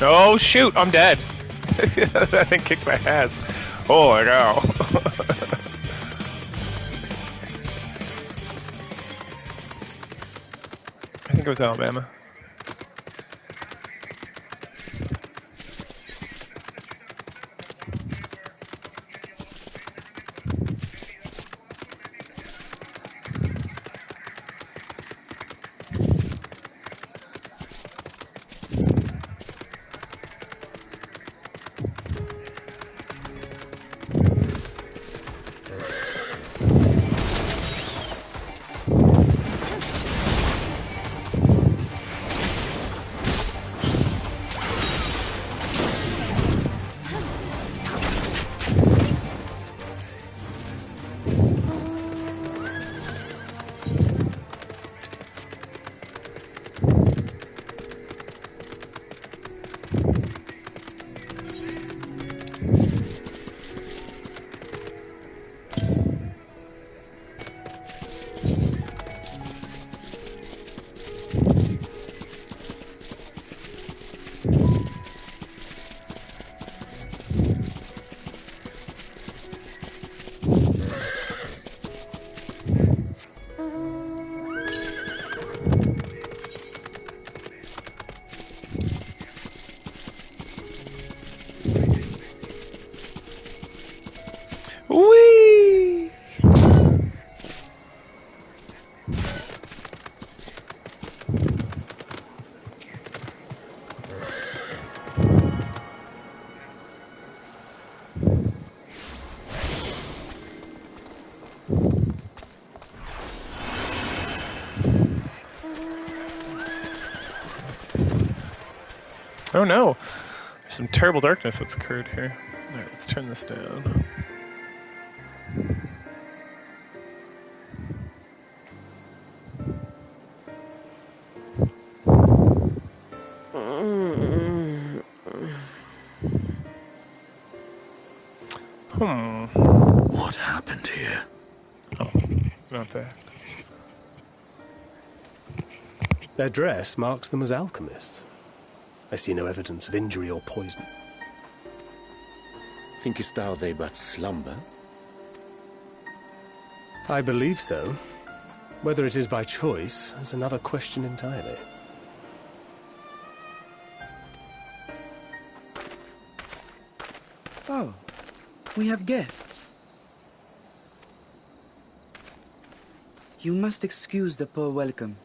S1: Oh shoot, I'm dead. That thing kicked my ass. Oh no. I think it was Alabama. Whee! Oh no, there's some terrible darkness that's occurred here. Alright, let's turn this down.
S3: What happened here?
S1: Oh, not that.
S6: Their dress marks them as alchemists. I see no evidence of injury or poison.
S7: Thinkest thou they but slumber?
S6: I believe so. Whether it is by choice is another question entirely.
S8: Oh, we have guests. You must excuse the poor welcome.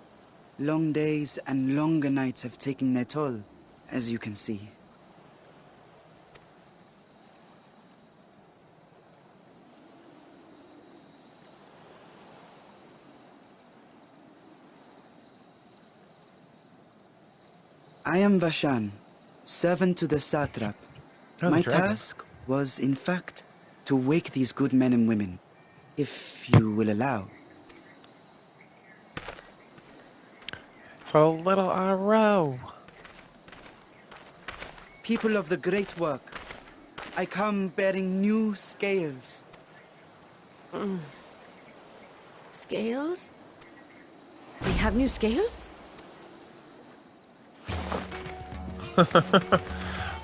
S8: Long days and longer nights have taken their toll, as you can see. I am Vashan, servant to the satrap.
S1: Oh, the
S8: My
S1: dragon.
S8: task was, in fact, to wake these good men and women, if you will allow.
S1: So little RO.
S8: People of the great work, I come bearing new scales.
S9: Scales? We have new scales?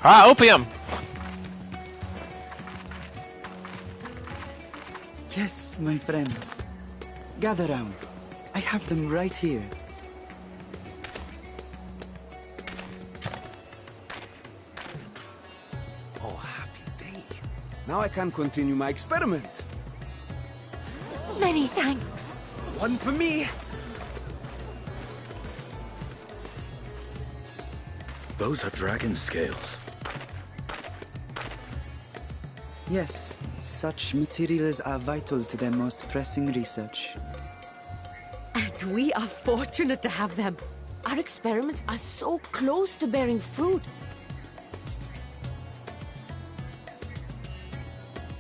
S1: Ah, opium!
S8: Yes, my friends. Gather round. I have them right here.
S10: Oh, happy day. Now I can continue my experiment.
S2: Many thanks.
S10: One for me.
S3: Those are dragon scales.
S8: Yes, such materials are vital to their most pressing research.
S9: And we are fortunate to have them. Our experiments are so close to bearing fruit.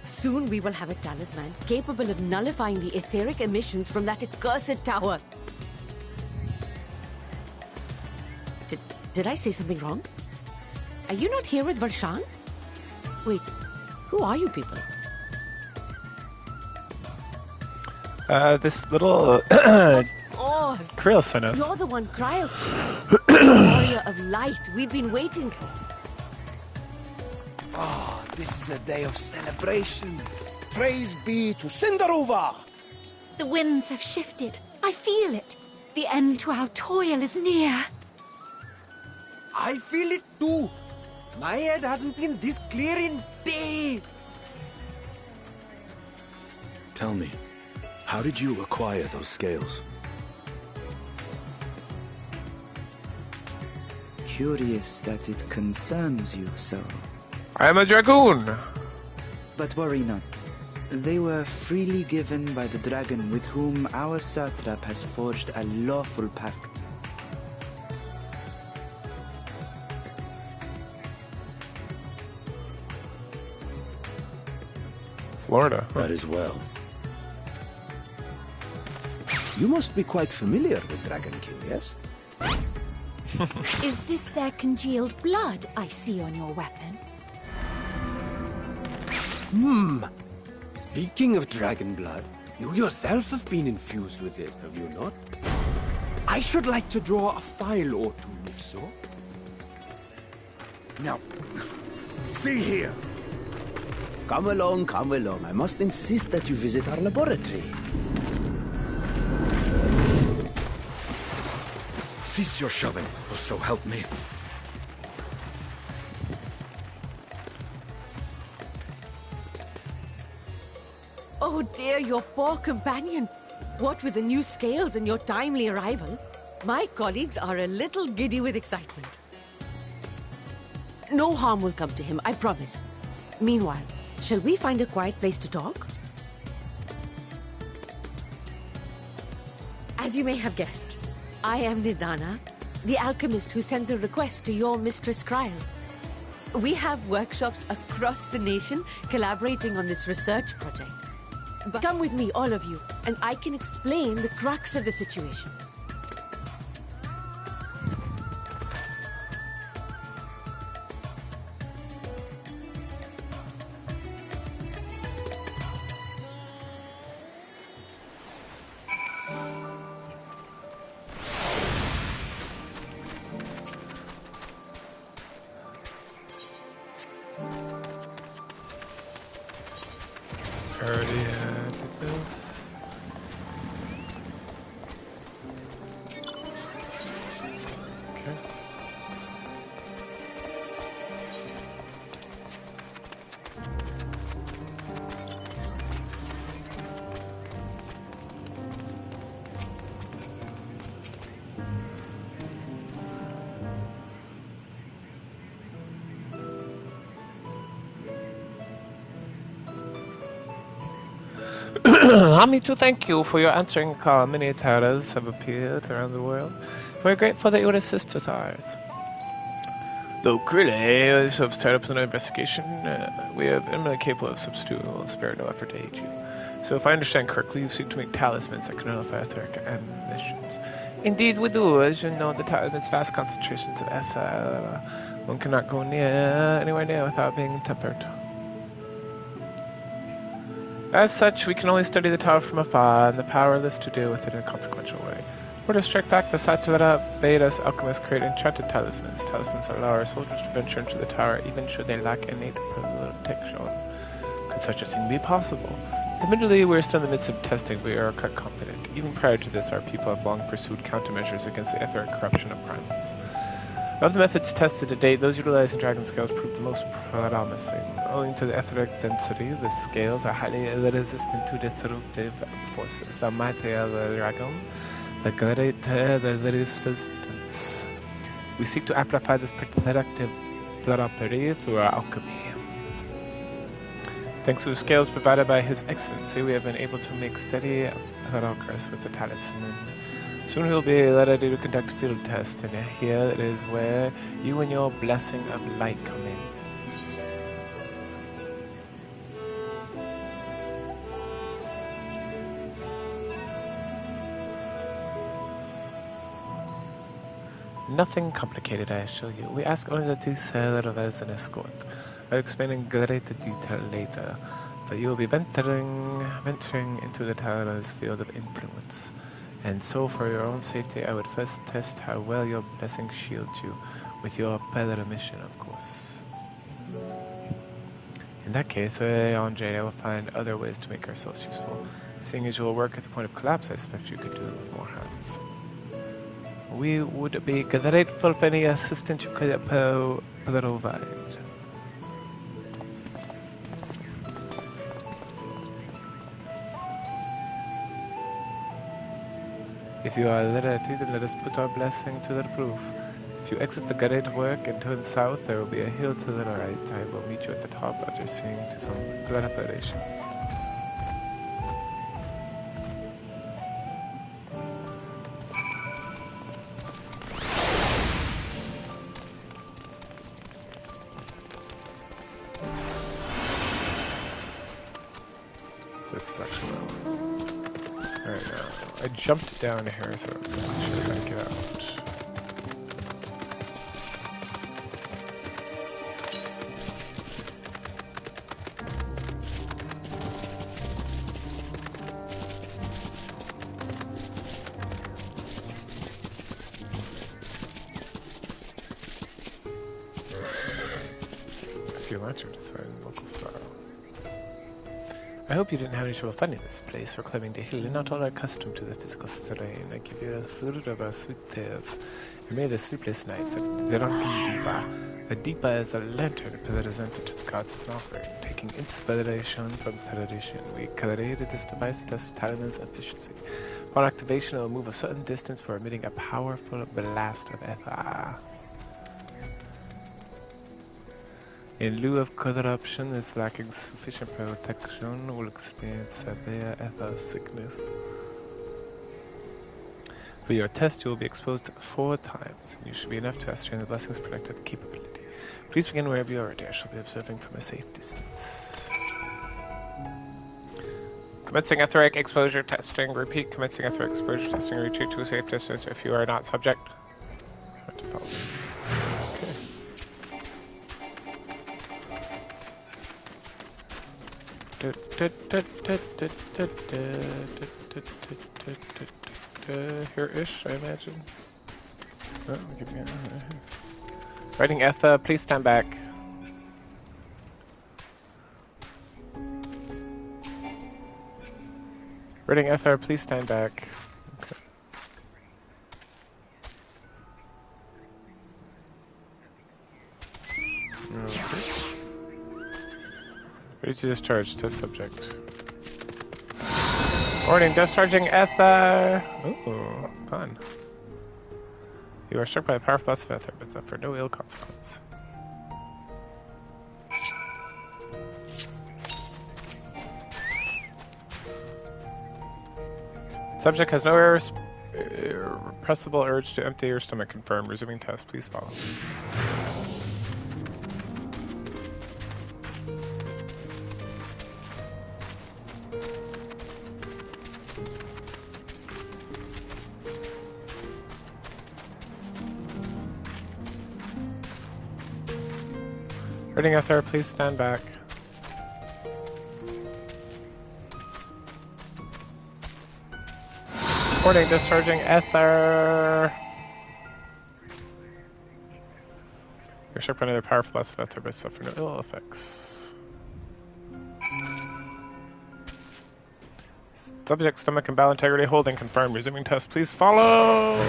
S9: Soon we will have a talisman capable of nullifying the etheric emissions from that accursed tower. Did I say something wrong? Are you not here with Varshan? Wait, who are you people?
S1: This little
S9: Of course!
S1: Krill sent us.
S9: You're the one Kryl sent. The warrior of light we've been waiting for.
S10: Ah, this is a day of celebration. Praise be to Cinderova!
S2: The winds have shifted. I feel it. The end to our toil is near.
S10: I feel it too. My head hasn't been this clear in days.
S3: Tell me, how did you acquire those scales?
S8: Curious that it concerns you so.
S1: I am a dragoon.
S8: But worry not. They were freely given by the dragon with whom our satrap has forged a lawful pact.
S1: Florida.
S3: That is well.
S10: You must be quite familiar with Dragon King, yes?
S2: Is this their congealed blood I see on your weapon?
S10: Speaking of dragon blood, you yourself have been infused with it, have you not? I should like to draw a file or two, if so.
S3: Now, see here.
S10: Come along, come along. I must insist that you visit our laboratory.
S3: Cease your shoving, or so help me.
S9: Oh dear, your poor companion. What with the new scales and your timely arrival, my colleagues are a little giddy with excitement. No harm will come to him, I promise. Meanwhile, shall we find a quiet place to talk? As you may have guessed, I am Nidana, the alchemist who sent the request to your Mistress Kryl. We have workshops across the nation collaborating on this research project. But come with me, all of you, and I can explain the crux of the situation.
S1: Already did this. Okay. Allow me to thank you for your answering call. Many terrors have appeared around the world. We're grateful that you would assist with ours. Though Krille has started up an investigation, we have eminently capable of substituting and will spare no effort to aid you. So if I understand correctly, you seek to make talismans that can nullify etheric emissions. Indeed we do. As you know, the talismans vast concentrations of ether. One cannot go anywhere near without being tempered. As such, we can only study the tower from afar, and the powerless to deal with it in a consequential way. Or to strike back, the Satvara bade us alchemists create enchanted talismans. Talismans that allow our soldiers to venture into the tower, even should they lack innate protection. Could such a thing be possible? Admittedly, we are still in the midst of testing, but we are quite confident. Even prior to this, our people have long pursued countermeasures against the etheric corruption of primates. Of the methods tested to date, those utilizing dragon scales proved the most promising. Owing to the etheric density, the scales are highly resistant to destructive forces. The mighty of the dragon, the great the resistance. We seek to amplify this protective property through our alchemy. Thanks to the scales provided by His Excellency, we have been able to make steady progress with the talisman. Soon we will be ready to conduct field tests, and here it is where you and your blessing of light come in. Nothing complicated, I assure you. We ask only that you serve as an escort. I'll explain in greater detail later, but you will be venturing into the tower's field of influence. And so, for your own safety, I would first test how well your blessing shields you, with your better mission, of course. In that case, Andre, I will find other ways to make ourselves useful. Seeing as you will work at the point of collapse, I expect you could do it with more hands. We would be grateful for any assistance you could provide. If you are ready, then let us put our blessing to the proof. If you exit the great work and turn south, there will be a hill to the right. I will meet you at the top after seeing to some preparations. This is actually well. Alright, now I jumped down here, so I'm not sure how to get out. See a lantern design, local style. I hope you didn't have any trouble finding this place or climbing the hill. You're not all accustomed to the physical terrain. I give you a fruit of our sweet tales. You made a sleepless night. The Drunken Diva. A Diva is a lantern presented to the gods as an offering. Taking inspiration from tradition, we created this device to test Talon's efficiency. Upon activation, it will move a certain distance for emitting a powerful blast of ether. In lieu of corruption, this lacking sufficient protection will experience severe ether sickness. For your test, you will be exposed 4 times, and you should be enough to ascertain the blessing's protective capability. Please begin wherever you are ready. I shall be observing from a safe distance. Commencing etheric exposure testing. Repeat. Commencing etheric exposure testing. Retreat to a safe distance if you are not subject. Here-ish, I imagine. Oh, give me a... Writing Etha, please stand back. Writing Etha, please stand back. Okay. Okay. Ready to discharge, test subject. Warning, discharging ether! Ooh, fun. You are struck by a powerful blast of ether, but suffer no ill consequence. Subject has no irrepressible urge to empty your stomach. Confirm. Resuming test. Please follow. Reading Ether, please stand back. Reporting, discharging Ether. You're struck by another powerful blast of Ether, but suffer no ill effects. Subject stomach and bowel integrity holding confirmed. Resuming test, please follow.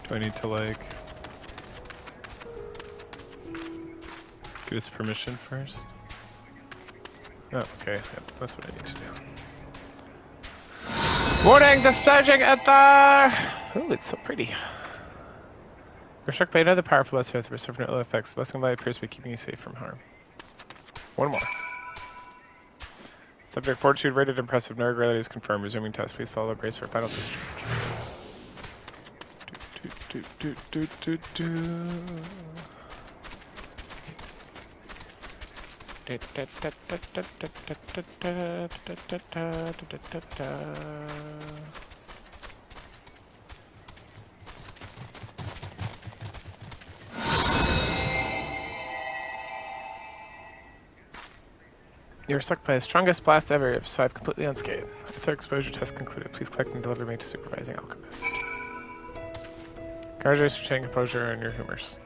S1: Do I need to, like, get its permission first? Oh, okay. Yep, that's what I need to do. Warning! Discharging Ether! Ooh, it's so pretty. You're struck by another powerful lesser Ether with certain ill effects. Blessing by appears to be keeping you safe from harm. One more. Subject fortitude rated impressive. No irregularities confirmed. Resuming test. Please follow the brace for final discharge. You were struck by the strongest blast ever. You survived completely unscathed. Ether exposure test concluded. Please collect and deliver me to supervising alchemist. Congratulations for staying composure and your humors.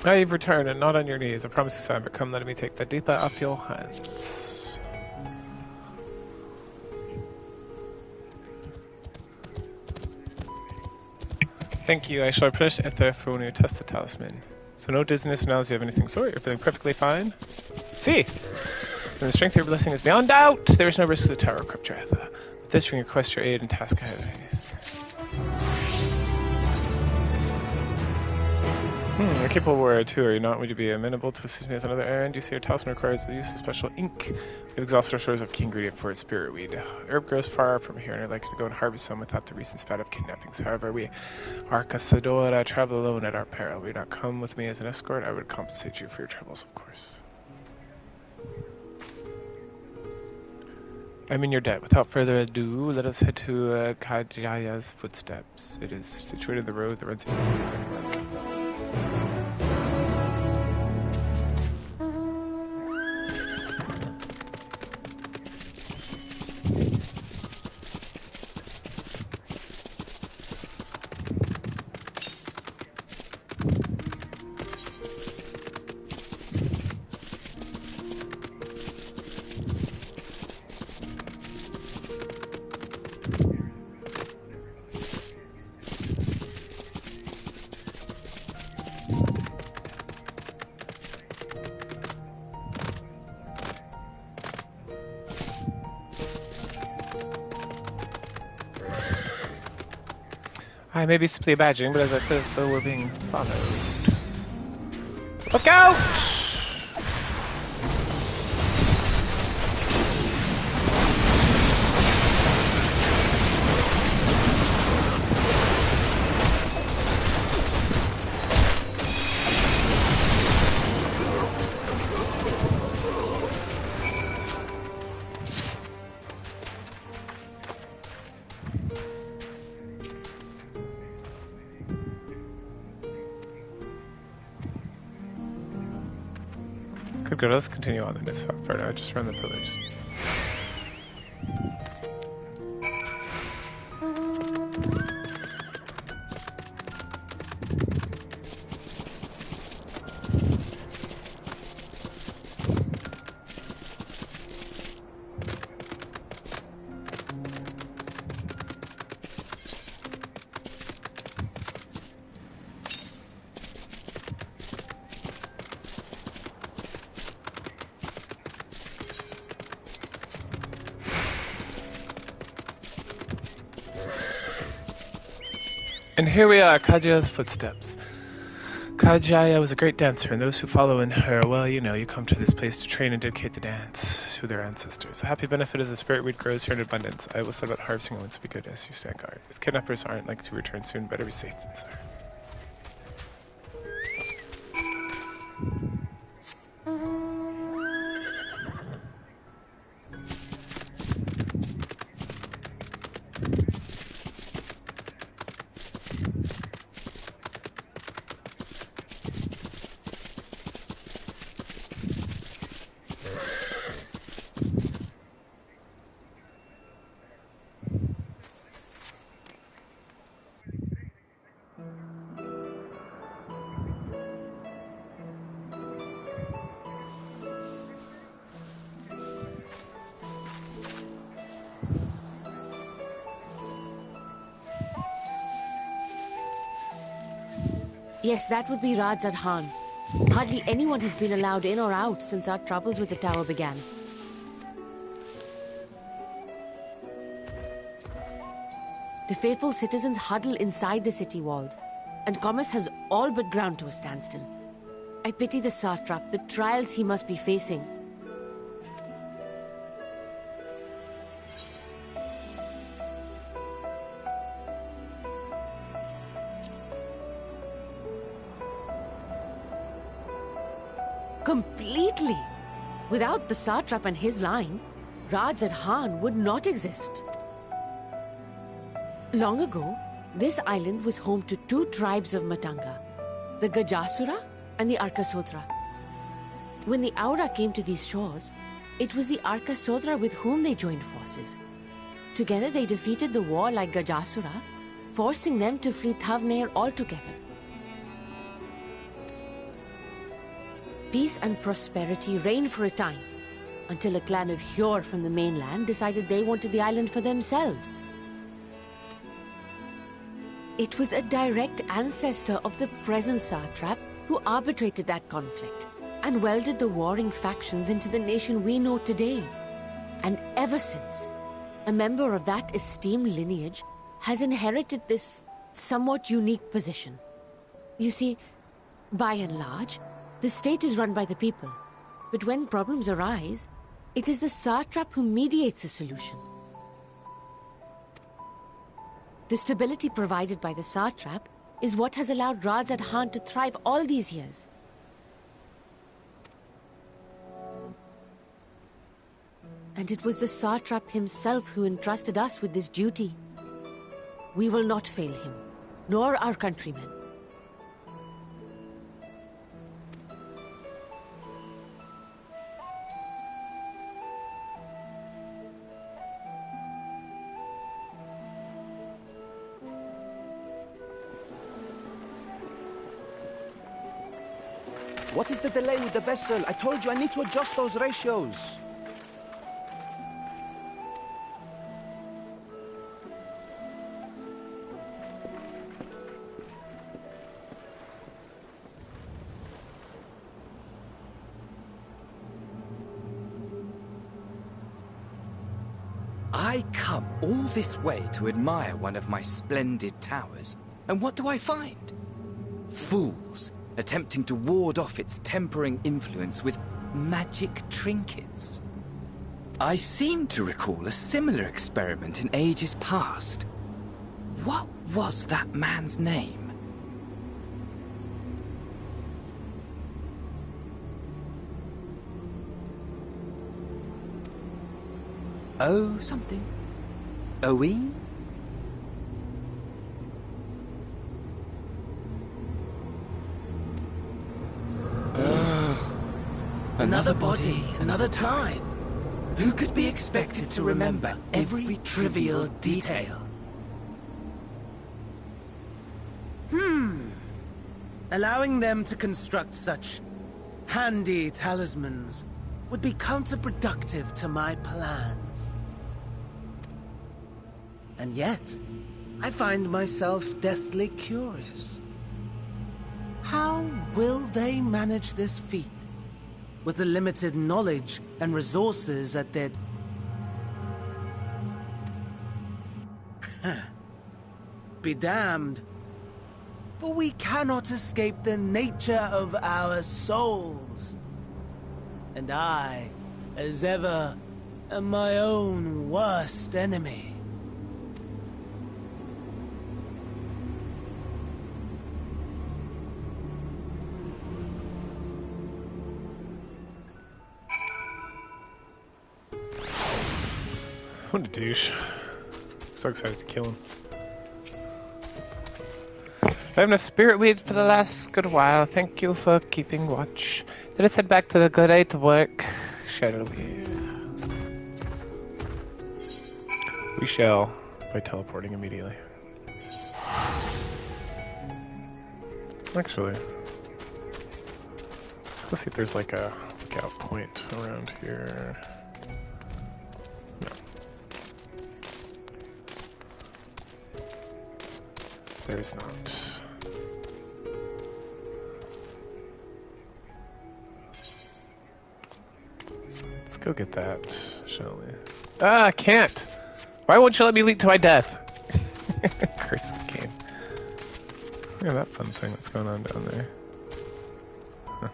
S1: Ah, you've returned and not on your knees. I promise you, son, but come let me take the deepa off your hands. Thank you. I shall replenish Ether for when you test the talisman. So no dizziness now as you have anything sore. You're feeling perfectly fine. See! And the strength of your blessing is beyond doubt. There is no risk to the tower, Krupjatha. With this, you can request your aid and task ahead of enemies. A capable warrior too, are you not? Would you be amenable to assist me with another errand? You see, your talisman requires the use of special ink. We've exhausted our stores of key ingredient for its spirit weed. Herb grows far from here, and I'd like to go and harvest some without the recent spat of kidnappings. However, we are Casadora, travel alone at our peril. Will you not come with me as an escort? I would compensate you for your troubles, of course. I'm in your debt. Without further ado, let us head to Kajaya's footsteps. It is situated in the road that runs east of Endwalker. I may be simply imagining, but as I feel as though we're being followed. Look out! Good, let's continue on in this part. I just run the pillars. And here we are, Kajaya's footsteps. Kajaya was a great dancer, and those who follow in her, well, you know, you come to this place to train and dedicate the dance to their ancestors. A happy benefit as the spirit weed grows here in abundance. I will set about harvesting once be good as you stand guard. His kidnappers aren't like to return soon, better be safe than sorry.
S9: Yes, that would be Radz Adhan. Hardly anyone has been allowed in or out since our troubles with the tower began. The faithful citizens huddle inside the city walls, and commerce has all but ground to a standstill. I pity the satrap, the trials he must be facing. Completely! Without the satrap and his line, Radz Adhan would not exist. Long ago, this island was home to two tribes of Matanga, the Gajasura and the Arkasodra. When the Aura came to these shores, it was the Arkasodra with whom they joined forces. Together they defeated the warlike Gajasura, forcing them to flee Thavnair altogether. Peace and prosperity reigned for a time, until a clan of Hjor from the mainland decided they wanted the island for themselves. It was a direct ancestor of the present satrap who arbitrated that conflict and welded the warring factions into the nation we know today. And ever since, a member of that esteemed lineage has inherited this somewhat unique position. You see, by and large, the state is run by the people, but when problems arise, it is the satrap who mediates a solution. The stability provided by the satrap is what has allowed Radz Adhan to thrive all these years. And it was the satrap himself who entrusted us with this duty. We will not fail him, nor our countrymen.
S8: What is the delay with the vessel? I told you I need to adjust those ratios.
S11: I come all this way to admire one of my splendid towers, and what do I find? Fools attempting to ward off its tempering influence with magic trinkets. I seem to recall a similar experiment in ages past. What was that man's name? Oh, something. Owen? Another body, another time. Who could be expected to remember every trivial detail?
S12: Allowing them to construct such handy talismans would be counterproductive to my plans. And yet, I find myself deathly curious. How will they manage this feat? With the limited knowledge and resources at their... Be damned for we cannot escape the nature of our souls. And I, as ever, am my own worst enemy.
S1: What a douche. So excited to kill him. I have enough spirit weed for the last good while. Thank you for keeping watch. Let us head back to the great work, shall we? We shall, by teleporting immediately. Actually, let's see if there's like a lookout point around here. No. There's not. Let's go get that, shall we? Ah, I can't! Why won't you let me lead to my death? Cursed game. Look at that fun thing that's going on down there. Huh.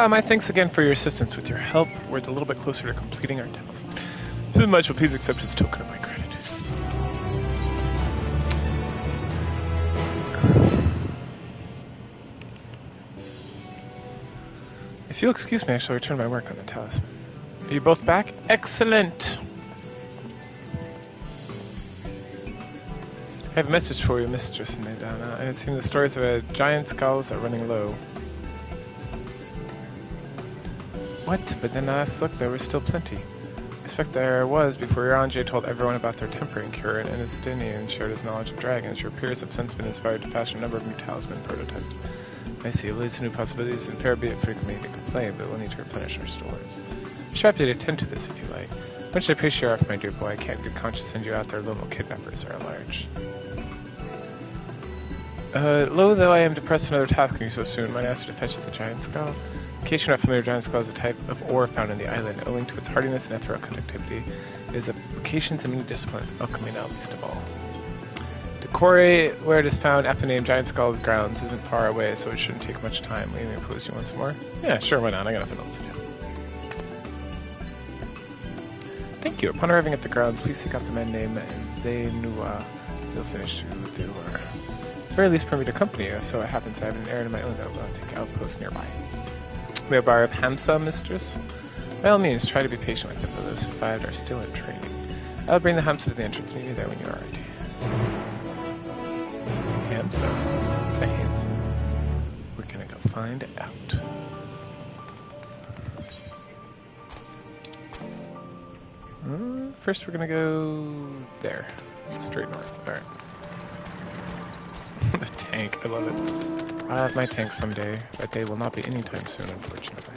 S1: My thanks again for your assistance. With your help, we're a little bit closer to completing our task. This is much, but please accept this token of my gratitude. If you'll excuse me, I shall return my work on the talisman. Are you both back? Excellent! I have a message for you, Mistress Nadana. I have seen the stories of a giant skulls are running low. What? But then last look, there was still plenty. I expect there was before Iranjay told everyone about their tempering cure, and Estinian shared his knowledge of dragons. Your peers have since been inspired to fashion a number of new talisman prototypes. I see. It leads to new possibilities, and fair be it for me to complain, but we'll need to replenish our stores. I'm sure happy to attend to this if you like. Much I appreciate your offer, my dear boy. I can't in good conscience send you out there alone while kidnappers are at large. Lo, though I am depressed another task on you so soon, might I ask you to fetch the giant skull? In case you're not familiar, giant skull is a type of ore found in the island. Owing to its hardiness and ethereal conductivity, it has applications in many disciplines, alchemy not least of all. The quarry where it is found, aptly named Giant Skull's grounds, isn't far away, so it shouldn't take much time. Will you oppose you once more? Yeah, sure, why not? I got nothing else to do. Thank you. Upon arriving at the grounds, please seek out the man named Zainua. He'll finish with you, or at the very least permit to accompany you. So it happens I have an errand of my own that will take outpost nearby. May I borrow Hamsa, mistress? By all means, try to be patient with it, for those who survived are still in training. I'll bring the Hamsa to the entrance. Meet me there when you are ready. Hamsa? It's a Hamsa. We're gonna go find out. First, we're gonna go there. Straight north. Alright. The tank. I love it. I'll have my tank someday. That day will not be anytime soon, unfortunately.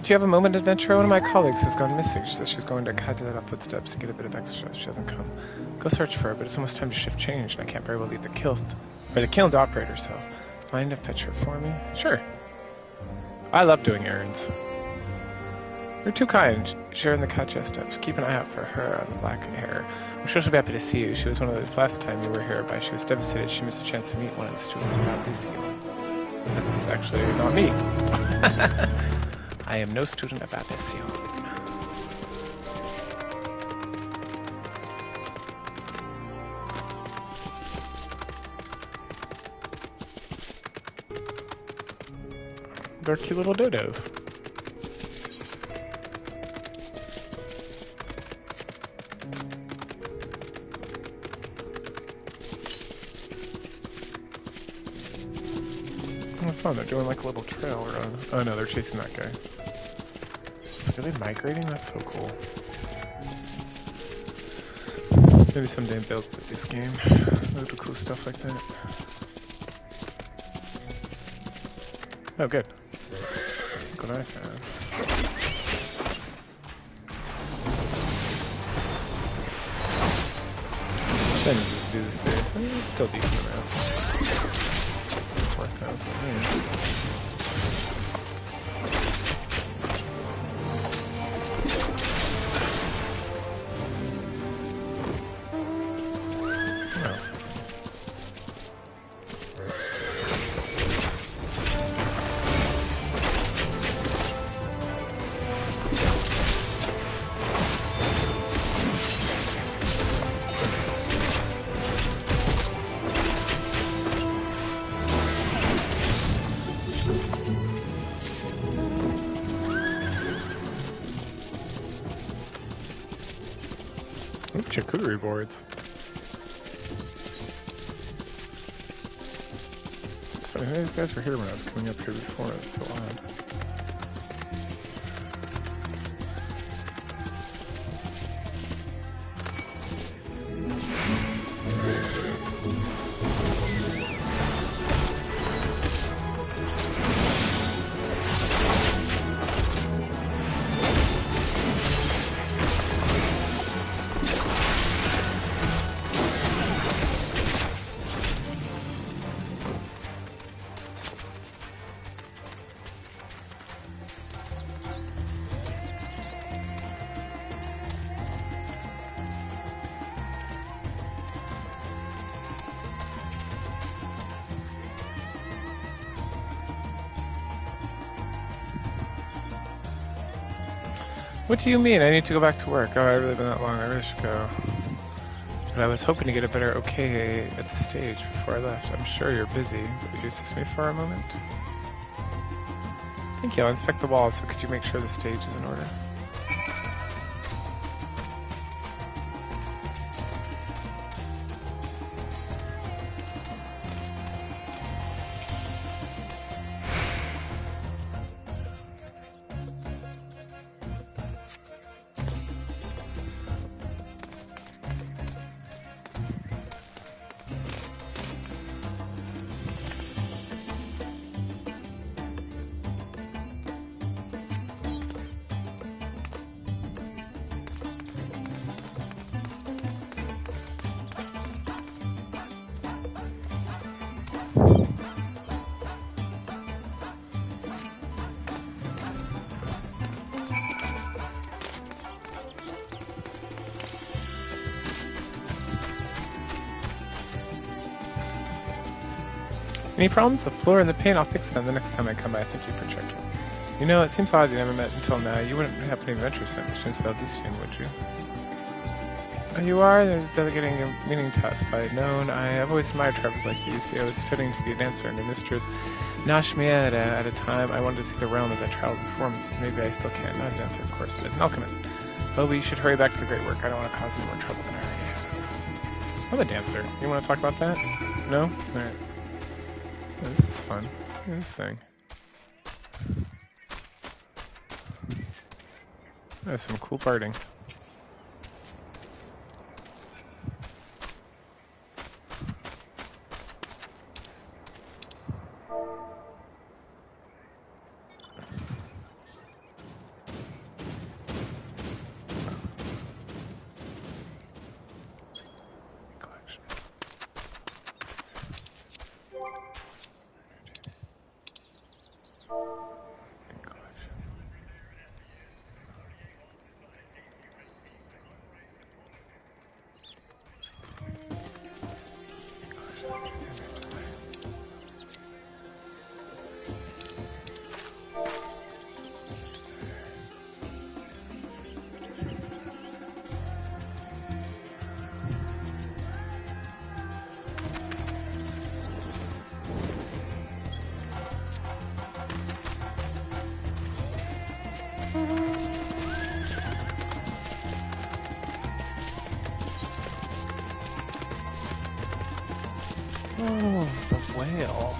S1: Do you have a moment, adventurer? One of my colleagues has gone missing. She says she's going to calculate our footsteps and get a bit of extra. She hasn't come. Go search for her, but it's almost time to shift change, and I can't very well leave the kiln to operate herself. Mind to fetch her for me? Sure. I love doing errands. You're too kind. Sharing the Katja steps. Keep an eye out for her on the black hair. I'm sure she'll be happy to see you. She was one of the last time you were here, but she was devastated she missed a chance to meet one of the students about this year. That's actually not me. I am no student of Abyssal. they're cute little dodos. Oh, fun. They're doing like a little trail run. Oh no, they're chasing that guy. Are they migrating? That's so cool. Maybe someday they'll play this game. They'll do cool stuff like that. Oh, good. Look what I found. Then just do this day. I mean, it's still decent amount. 4,000. Yeah. Charcuterie boards. It's funny, these guys were here when I was coming up here before. It's so odd. What do you mean? I need to go back to work. Oh, I've really been that long. I really should go. But I was hoping to get a better okay at the stage before I left. I'm sure you're busy, but would you assist me for a moment? Thank you. I'll inspect the walls, so could you make sure the stage is in order? Any problems? The floor and the paint, I'll fix them the next time I come by. Thank you for checking. You know, it seems odd you never met until now. You wouldn't happen to be interested in chance about this soon, would you? Oh, you are? There's delegating a meeting task. If I had known, I've always admired travelers like you. See, I was studying to be a dancer under Mistress Nashmiera at a time. I wanted to see the realm as I traveled performances. Maybe I still can't. Not as a dancer, of course, but as an alchemist. But we should hurry back to the great work. I don't want to cause any more trouble than I already have. I'm a dancer. You want to talk about that? No? Alright. Oh, this is fun. Look at this thing. That's some cool parting. Oh, the whale.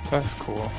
S1: That's cool.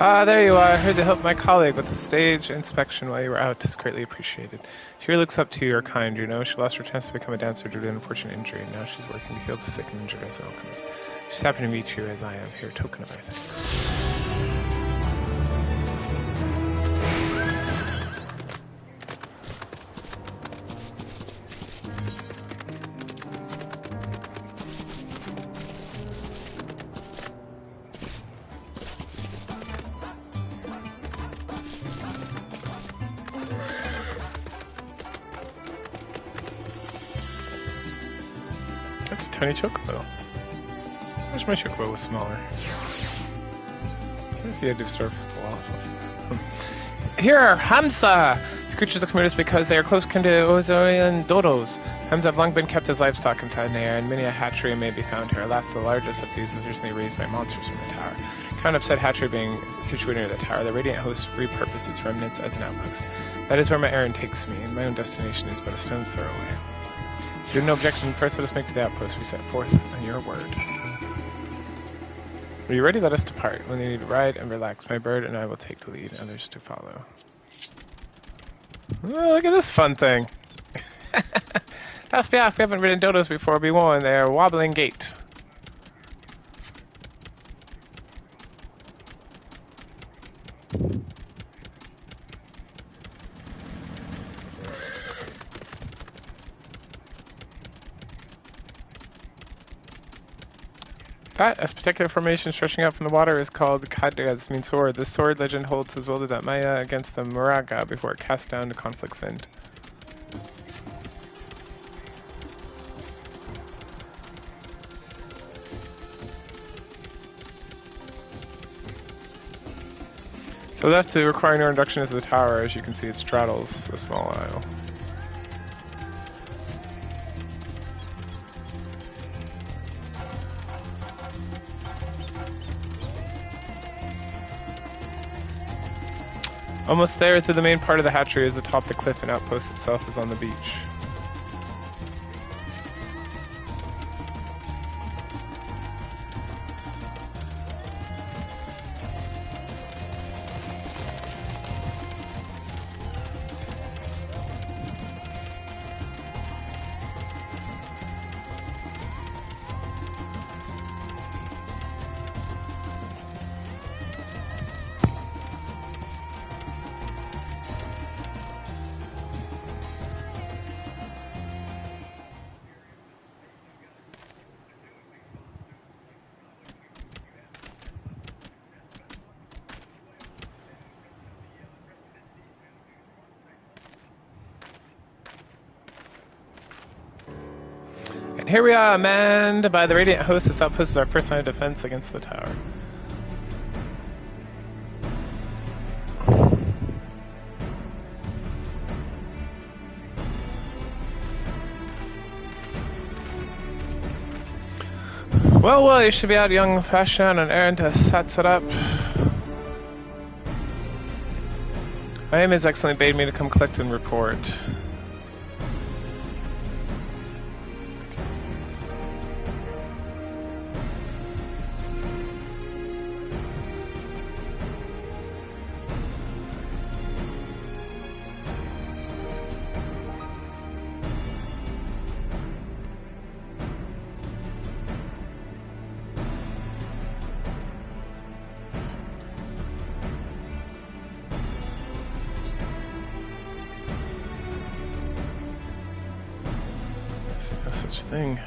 S1: Ah, there you are. I heard to help my colleague with the stage inspection while you were out. It's greatly appreciated. She really looks up to you. You're kind, you know. She lost her chance to become a dancer due to an unfortunate injury, and now she's working to heal the sick and injured as an alchemist. She's happy to meet you as I am. Here, a token of our thanks. That's a tiny chocobo. I wish my chocobo was smaller. What if you had to start with the wall? Here, Hamsa! These creatures are commuters because they are close kin to Ozoian dodos. Hams have long been kept as livestock in Thanair, and many a hatchery may be found here. Alas, the largest of these was recently raised by monsters from the tower. Count upset hatchery being situated near the tower. The Radiant Host repurposed its remnants as an outpost. That is where my errand takes me, and my own destination is but a stone's throw away. If you have no objection, first let us make to the outpost. We set forth on your word. Are you ready? Let us depart. When you need to ride and relax, my bird and I will take the lead, others to follow. Oh, look at this fun thing. Toss me off. We haven't ridden dodos before. Be warned, they are wobbling gait. A particular formation stretching out from the water is called Kadga. This means sword. This sword legend holds as well that Maya against the Muraga before it cast down to conflict's end. So left to require no introduction is the tower. As you can see, it straddles the small isle. Almost there, through the main part of the hatchery is atop the cliff, and outpost itself is on the beach. And here we are, manned by the Radiant Host. This outpost is our first line of defense against the tower. Well, you should be out, young fashion, on an errand to set it up. My name is excellently bade me to come collect and report. There's no such thing.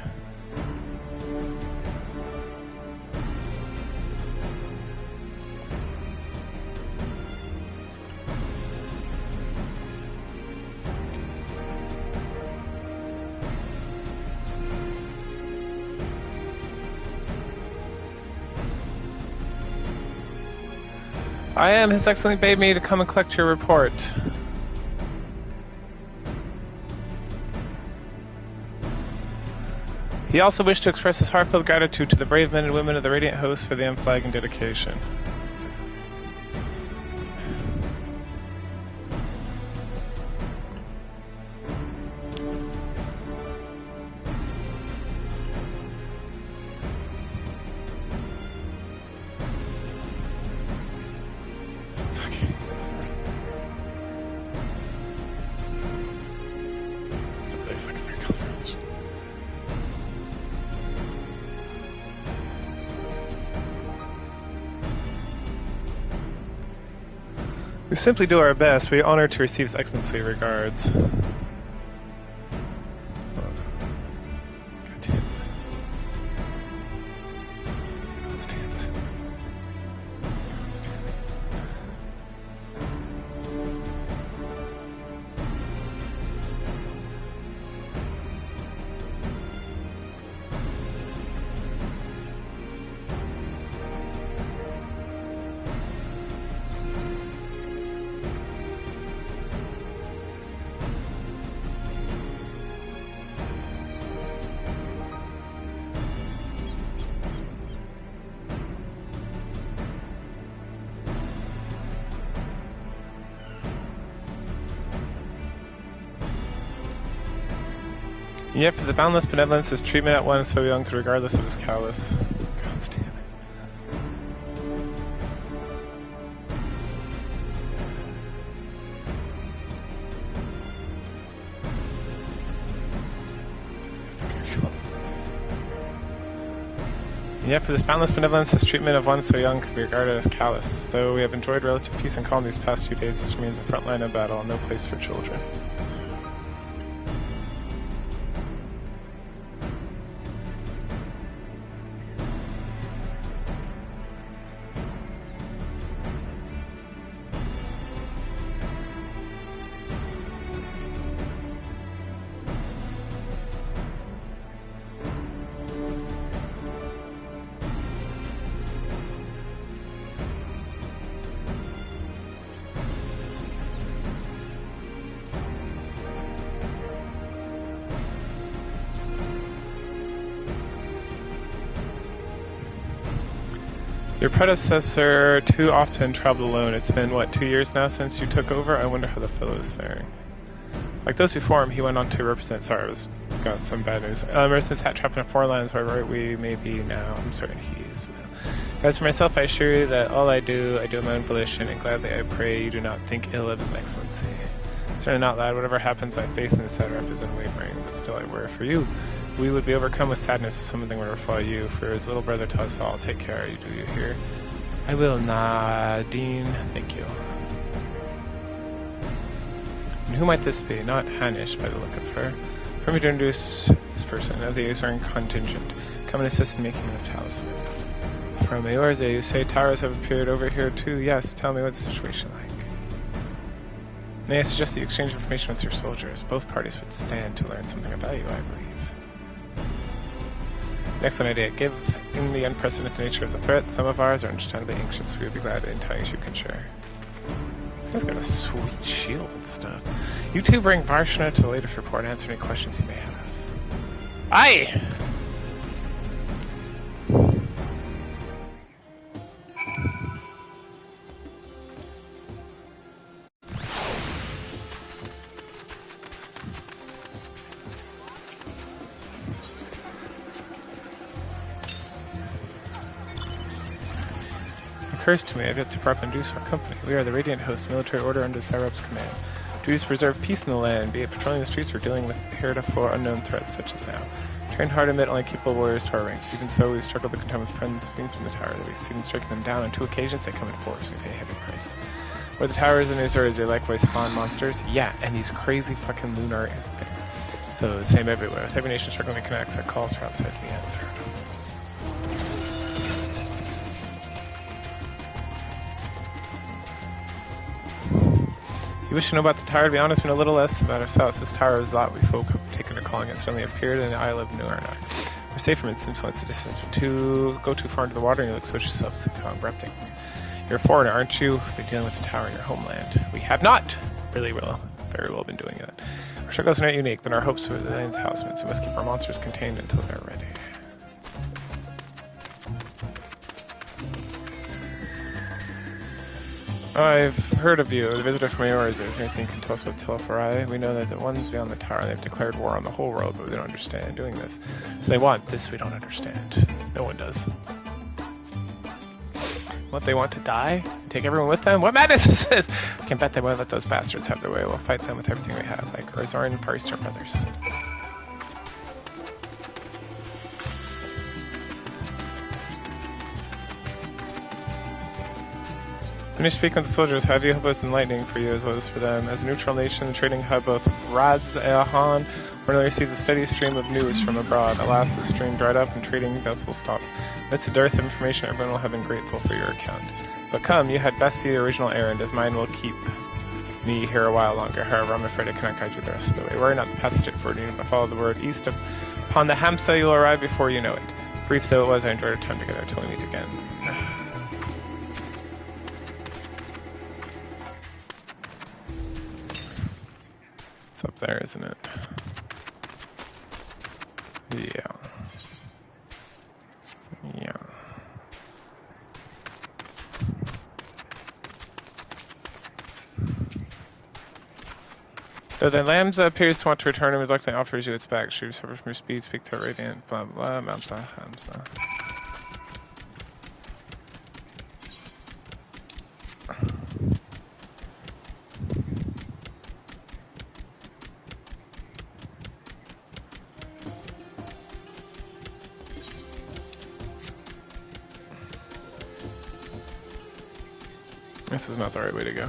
S1: I am. His Excellency bade me to come and collect your report. He also wished to express his heartfelt gratitude to the brave men and women of the Radiant Host for the unflagging dedication. We simply do our best. We are honored to receive His Excellency regards. God damn it. God damn it. Yet for the boundless benevolence, his treatment at one so young could regardless of his callous. God damn it. And yet for this boundless benevolence, his treatment of one so young could be regarded as callous. Though we have enjoyed relative peace and calm these past few days, this remains a front line of battle and no place for children. Your predecessor too often traveled alone. It's been, what, 2 years now since you took over? I wonder how the fellow is faring. Like those before him, he went on to represent... Sorry, I got some bad news. Mercedes hat trapped in 4 lands where right we may be now. I'm certain he is. As for myself, I assure you that all I do of my own volition, and gladly I pray you do not think ill of His Excellency. Certainly not, lad. Whatever happens, my faith in the Sad Rep is unwavering, but still I worry for you. We would be overcome with sadness if something were to befall you. For his little brother to us all, take care. You do you hear? I will, Nadine. Thank you. And who might this be? Not Hanish, by the look of her. Permit me to introduce this person of the Azorian contingent. Come and assist in making the talisman. From Eorze, you say towers have appeared over here too? Yes, tell me what's the situation like. May I suggest the exchange of information with your soldiers? Both parties would stand to learn something about you, I believe. Excellent idea. Given the unprecedented nature of the threat, some of ours are understandably anxious. We would be glad in tidings you can share. This guy's got a sweet shield and stuff. You two bring Varshna to the latest report and answer any questions you may have. Aye! Occurs to me I've yet to properly introduce our company. We are the Radiant Host, military order under Cyrup's command. Duties to preserve peace in the land, be it patrolling the streets or dealing with heretofore unknown threats such as now. Train hard amid only capable warriors to our ranks. Even so, we struggle to contend with friends fiends from the tower. We've even striking them down on 2 occasions. They come in force. We pay a heavy price. Where the towers in Azor, they likewise spawn monsters. Yeah, and these crazy fucking lunar things. So the same everywhere. With every nation struggling to connect, our calls for outside to be answered. You wish to know about the tower? To be honest, we know a little less about ourselves. This tower of Zot we folk have taken to calling it suddenly appeared in the Isle of Nuarnar. We're safe from its influence at distance, but go too far into the water and you'll expose yourself to corrupting. You're a foreigner, aren't you? Been dealing with the tower in your homeland. We have not very well been doing that. Our struggles are not unique, but our hopes for the land's housements. We must keep our monsters contained until they're ready. I've heard of you, the visitor from yours. Is there anything you can tell us about Teleforai? We know that the ones beyond the tower, they've declared war on the whole world, but we don't understand doing this. So they want this we don't understand. No one does. What, they want to die? Take everyone with them? What madness is this? I can bet they won't let those bastards have their way. We'll fight them with everything we have, like Razoran and Paristar brothers. When you speak with the soldiers, how do you hope it's enlightening for you as well as for them? As a neutral nation, the trading hub of Radz-Eahan ordinarily receives a steady stream of news from abroad. Alas, the stream dried up and trading vessels stopped. Amidst a dearth of information, everyone will have been grateful for your account. But come, you had best see the original errand, as mine will keep me here a while longer. However, I'm afraid I cannot guide you the rest of the way. Worry not, the path straight forward, you need but follow the word east upon the Hamsa. You'll arrive before you know it. Brief though it was, I enjoyed our time together till we meet again. It's up there, isn't it? Yeah. Yeah. Though the Lambs appears to want to return and reluctantly offers you its back. Should you suffer from your speed, speak to a radiant, blah blah, Mamsa, Hamsa. This is not the right way to go.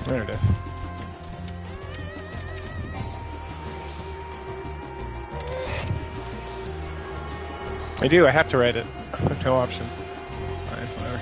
S1: There it is. I do, I have to write it. I have no option. Fine, whatever.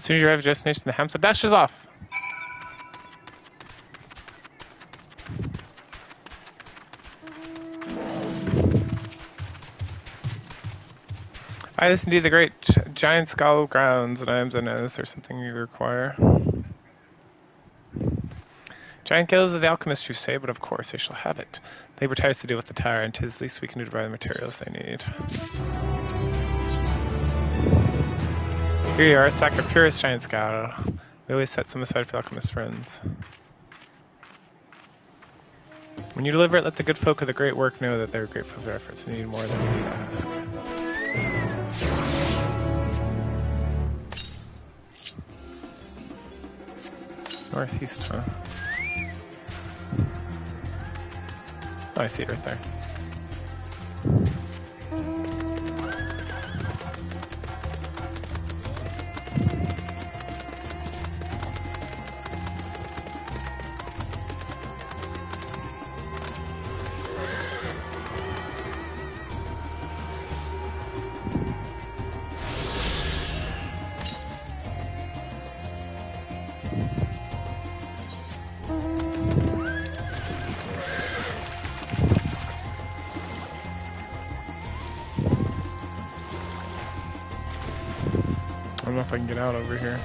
S1: soon as you arrive at destination, the Hamsa dashes off. This is indeed the great giant skull grounds, and items and is there something you require? Giant gills of the alchemist, you say, but of course they shall have it. Labor tries to deal with the tower, and 'tis least we can do to buy the materials they need. Here you are, sack of purest giant skull. We always set some aside for alchemist friends. When you deliver it, let the good folk of the great work know that they're grateful for their efforts and need more than we ask. Northeast, huh? Oh, I see it right there. I don't know if I can get out over here.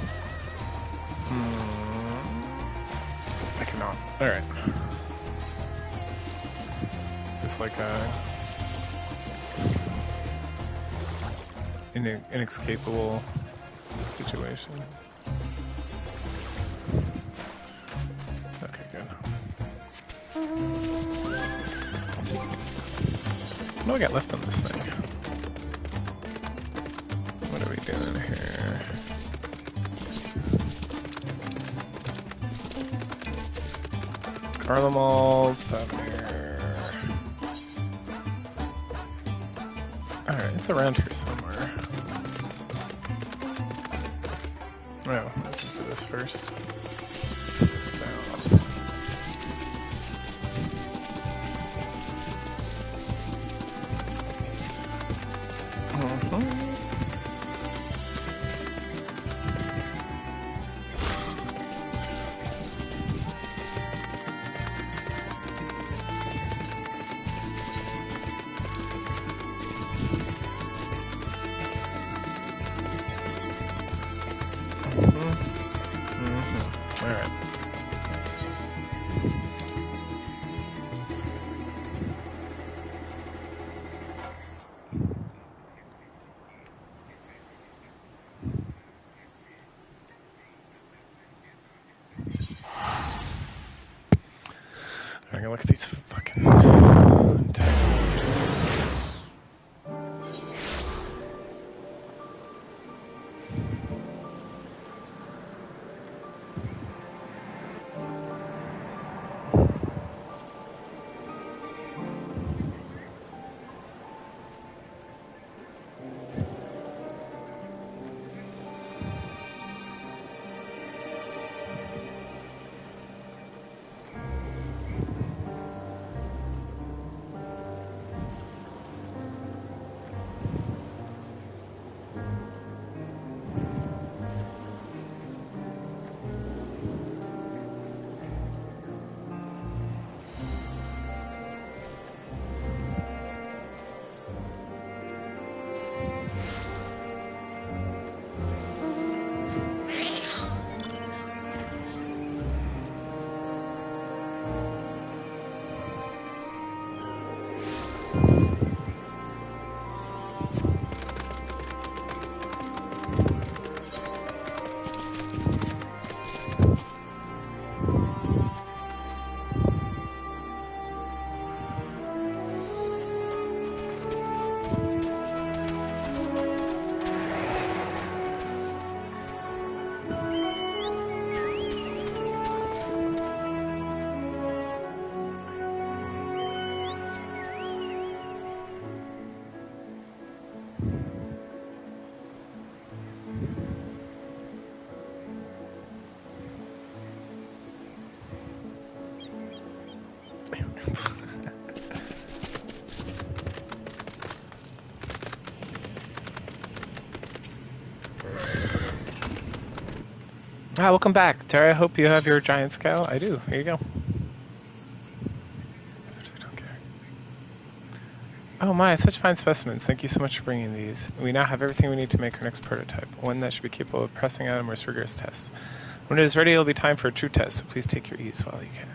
S1: I cannot. Alright. Is this like a inescapable situation? Okay, good. What do we got left on this thing? What are we doing here? Carlamol, Favnir. Alright, it's around here somewhere. Oh, let's do this first. South. Alright. I'm gonna look at these fucking text messages. Ah, welcome back, Terry. I hope you have your giant scale. I do. Here you go. Oh my, such fine specimens. Thank you so much for bringing these. We now have everything we need to make our next prototype, one that should be capable of pressing out a more rigorous tests. When it is ready, it'll be time for a true test, so please take your ease while you can.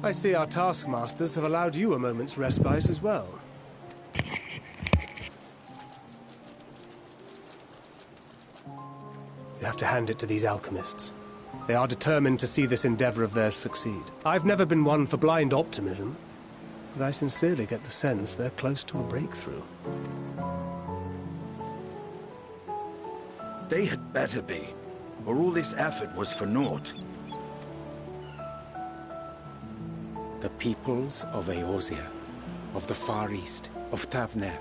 S6: I see our taskmasters have allowed you a moment's respite as well. You have to hand it to these alchemists. They are determined to see this endeavor of theirs succeed. I've never been one for blind optimism, but I sincerely get the sense they're close to a breakthrough.
S3: They had better be, or all this effort was for naught.
S7: The peoples of Eorzea, of the Far East, of Thavner,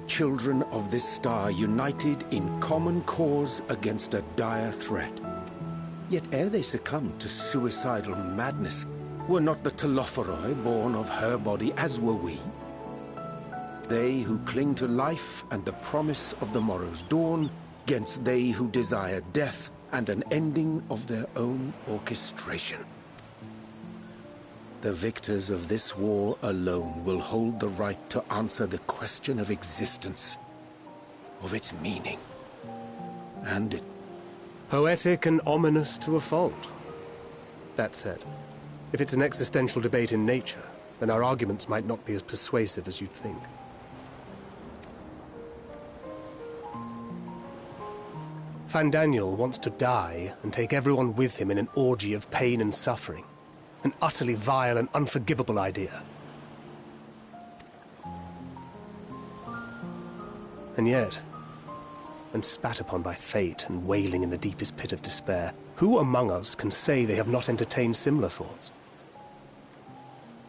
S7: children of this star united in common cause against a dire threat. Yet ere they succumbed to suicidal madness, were not the Telophoroi born of her body as were we? They who cling to life and the promise of the morrow's dawn, against they who desire death and an ending of their own orchestration. The victors of this war alone will hold the right to answer the question of existence, of its meaning, and it...
S6: Poetic and ominous to a fault. That said, if it's an existential debate in nature, then our arguments might not be as persuasive as you'd think. Fandaniel wants to die and take everyone with him in an orgy of pain and suffering. An utterly vile and unforgivable idea. And yet, when spat upon by fate and wailing in the deepest pit of despair, who among us can say they have not entertained similar thoughts?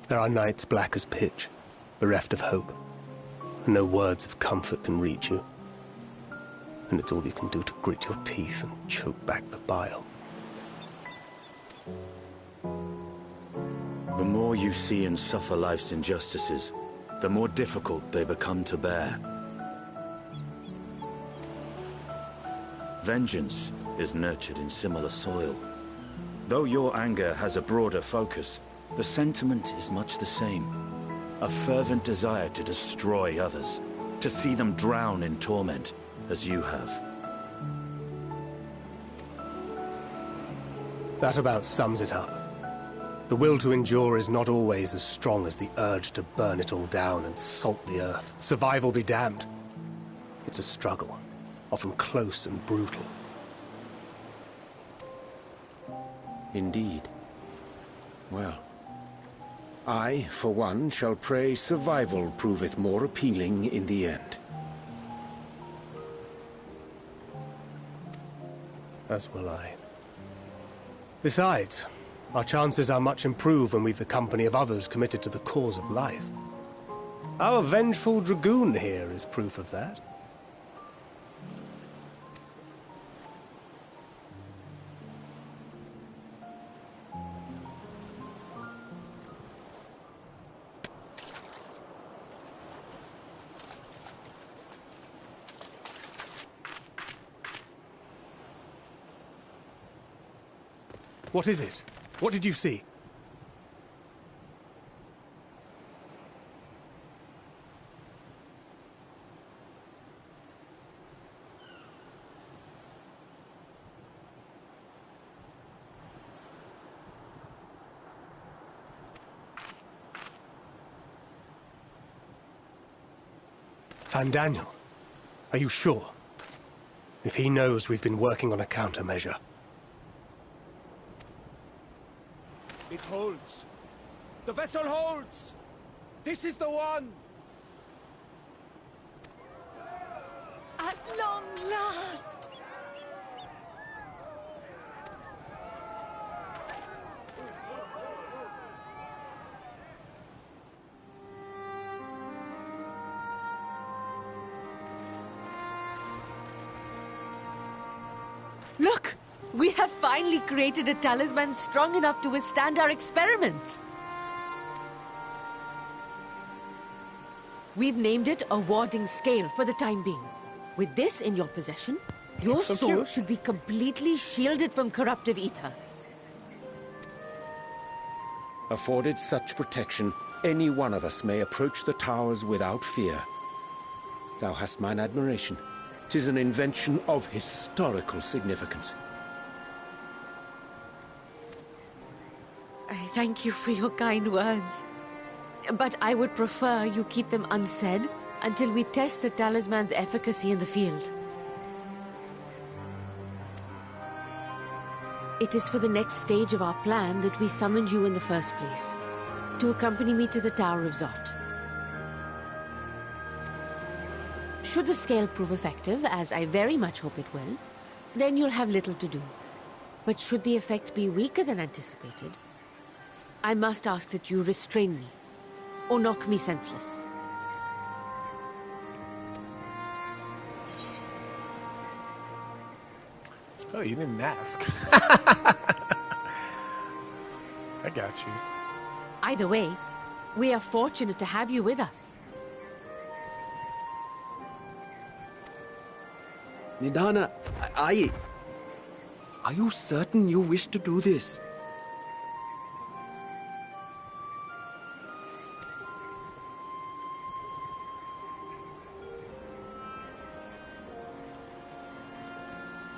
S6: There are nights black as pitch, bereft of hope, and no words of comfort can reach you. And it's all you can do to grit your teeth and choke back the bile.
S3: The more you see and suffer life's injustices, the more difficult they become to bear. Vengeance is nurtured in similar soil. Though your anger has a broader focus, the sentiment is much the same. A fervent desire to destroy others, to see them drown in torment, as you have.
S6: That about sums it up. The will to endure is not always as strong as the urge to burn it all down and salt the earth. Survival be damned. It's a struggle, often close and brutal.
S7: Indeed. Well, I, for one, shall pray survival proveth more appealing in the end.
S6: As will I. Besides, our chances are much improved when we've the company of others committed to the cause of life. Our vengeful dragoon here is proof of that. What is it? What did you see? Fandaniel, are you sure? If he knows we've been working on a countermeasure.
S4: It holds. The vessel holds!
S7: This is the one!
S9: At long last! Look! We have finally created a talisman strong enough to withstand our experiments. We've named it a warding scale for the time being. With this in your possession, your
S1: So
S9: soul
S1: cute.
S9: should be completely shielded from corruptive ether.
S7: Afforded such protection, any one of us may approach the towers without fear. Thou hast mine admiration. 'Tis an invention of historical significance.
S9: I thank you for your kind words. But I would prefer you keep them unsaid until we test the talisman's efficacy in the field. It is for the next stage of our plan that we summoned you in the first place, to accompany me to the Tower of Zot. Should the scale prove effective, as I very much hope it will, then you'll have little to do. But should the effect be weaker than anticipated, I must ask that you restrain me, or knock me senseless.
S1: Oh, you didn't ask. I got you.
S9: Either way, we are fortunate to have you with us.
S10: Nidana, are you certain you wish to do this?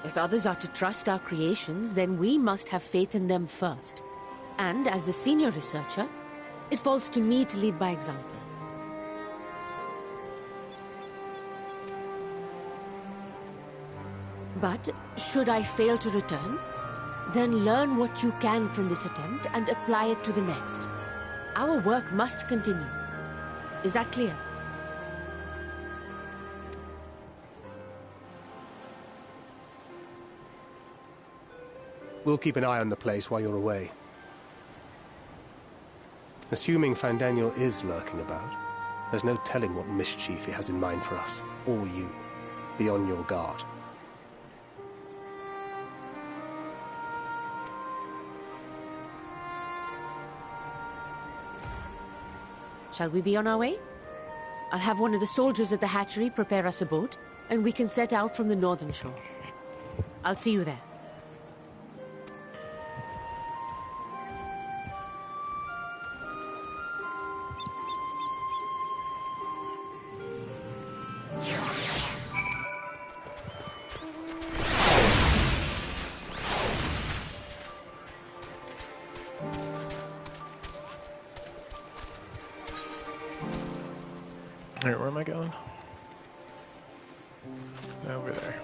S9: If others are to trust our creations, then we must have faith in them first. And as the senior researcher, it falls to me to lead by example. But should I fail to return, then learn what you can from this attempt and apply it to the next. Our work must continue. Is that clear?
S6: We'll keep an eye on the place while you're away. Assuming Fandaniel is lurking about, there's no telling what mischief he has in mind for us, or you. Be on your guard.
S9: Shall we be on our way? I'll have one of the soldiers at the hatchery prepare us a boat, and we can set out from the northern shore. I'll see you there.
S1: Alright, where am I going? Over there.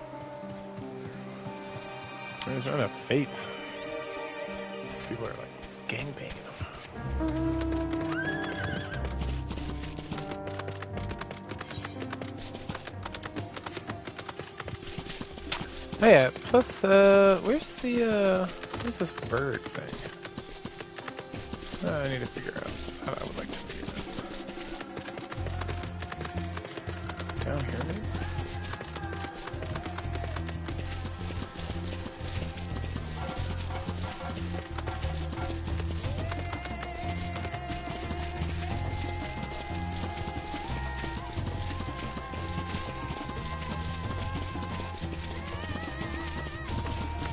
S1: There's not enough fates. These people are like gangbanging them. Oh yeah, plus, where's this bird thing? I need to figure out how I would like to figure that. Down here, maybe?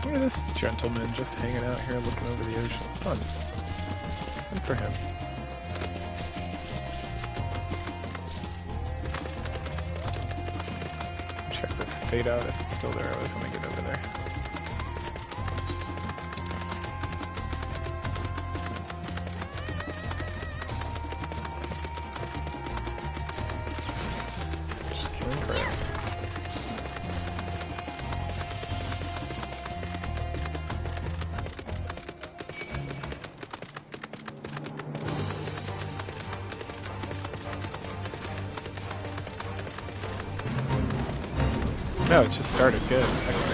S1: Look at this gentleman just hanging out here looking over the ocean. Fun. Good for him. Check this fade out if it's still there. I always want to get over there. Just killing crabs. No, it just started good. Okay.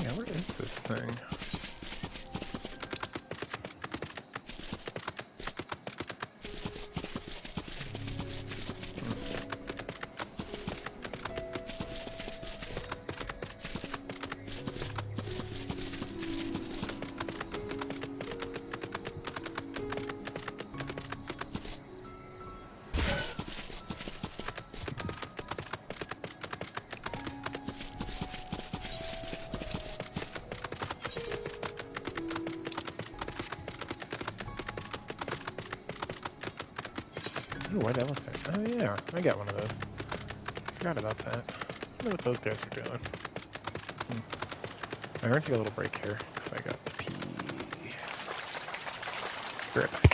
S1: Yeah, where is this thing? Ooh, white elephant. Oh yeah, I got one of those. Forgot about that. I wonder what those guys are doing. I'm gonna take a little break here, because I got to pee. Be right back.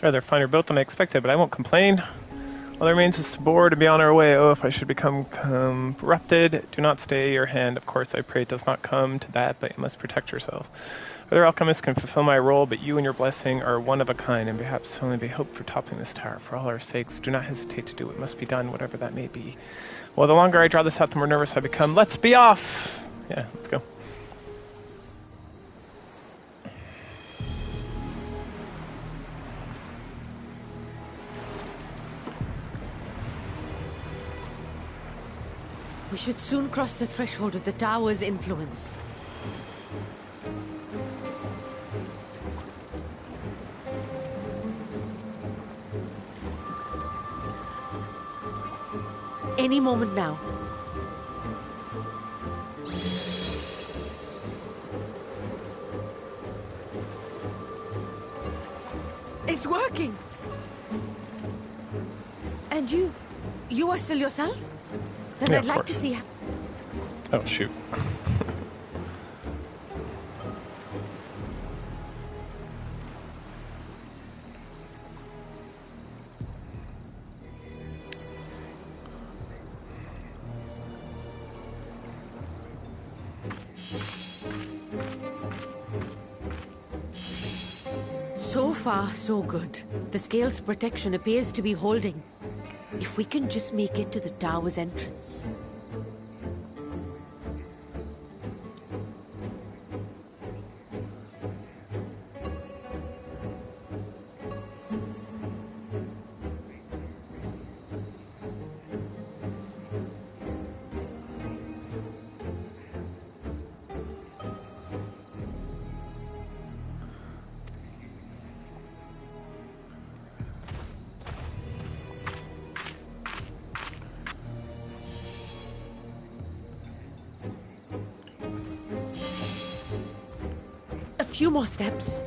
S1: Rather finer built than I expected, but I won't complain. All that remains is to board and be on our way. Oh, if I should become corrupted, do not stay your hand. Of course, I pray it does not come to that, but you must protect yourselves. Other alchemists can fulfill my role, but you and your blessing are one of a kind, and perhaps only be hope for toppling this tower. For all our sakes, do not hesitate to do what must be done, whatever that may be. Well, the longer I draw this out, the more nervous I become. Let's be off! Yeah, let's go.
S9: We should soon cross the threshold of the tower's influence. Any moment now. It's working! And you are still yourself? Then
S1: Yeah,
S9: I'd like
S1: course.
S9: to see how...
S1: Oh, shoot.
S9: So far, so good. The scale's protection appears to be holding. If we can just make it to the tower's entrance. A few more steps.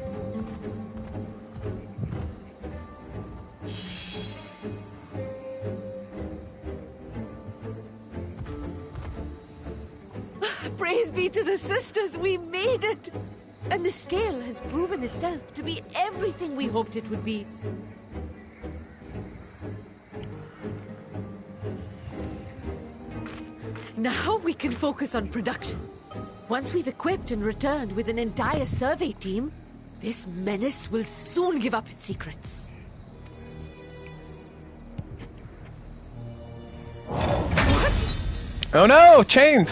S9: Praise be to the sisters, we made it! And the scale has proven itself to be everything we hoped it would be. Now we can focus on production. Once we've equipped and returned with an entire survey team, this menace will soon give up its secrets.
S1: Oh no! Chains!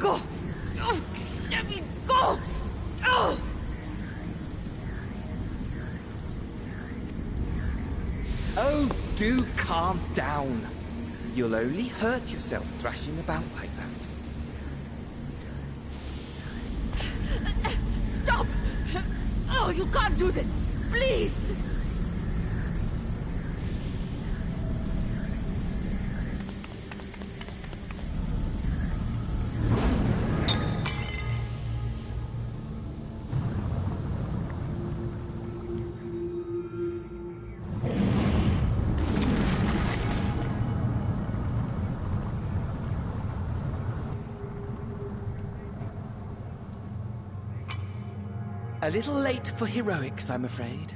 S9: go! Oh, let me go! Oh!
S11: Oh, do calm down. You'll only hurt yourself thrashing about like that.
S9: Stop! Oh, you can't do this! Please!
S11: A little late for heroics, I'm afraid.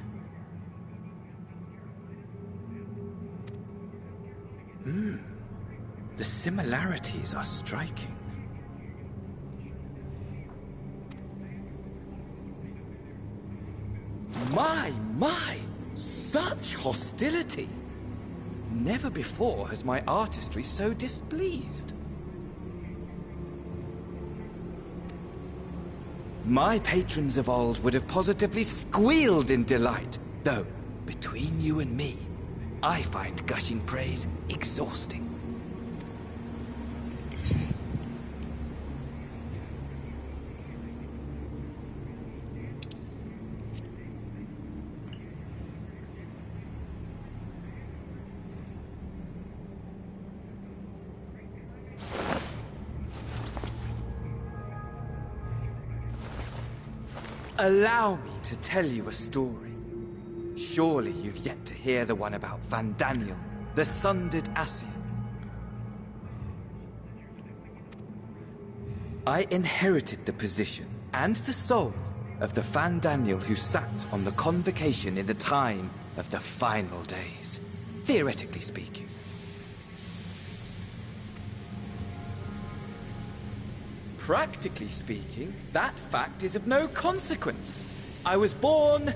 S11: The similarities are striking. My! Such hostility! Never before has my artistry so displeased. My patrons of old would have positively squealed in delight, though, between you and me, I find gushing praise exhausting. Allow me to tell you a story. Surely you've yet to hear the one about Van Daniel, the sundered Ascian. I inherited the position and the soul of the Van Daniel who sat on the convocation in the time of the final days, theoretically speaking. Practically speaking, that fact is of no consequence. I was born...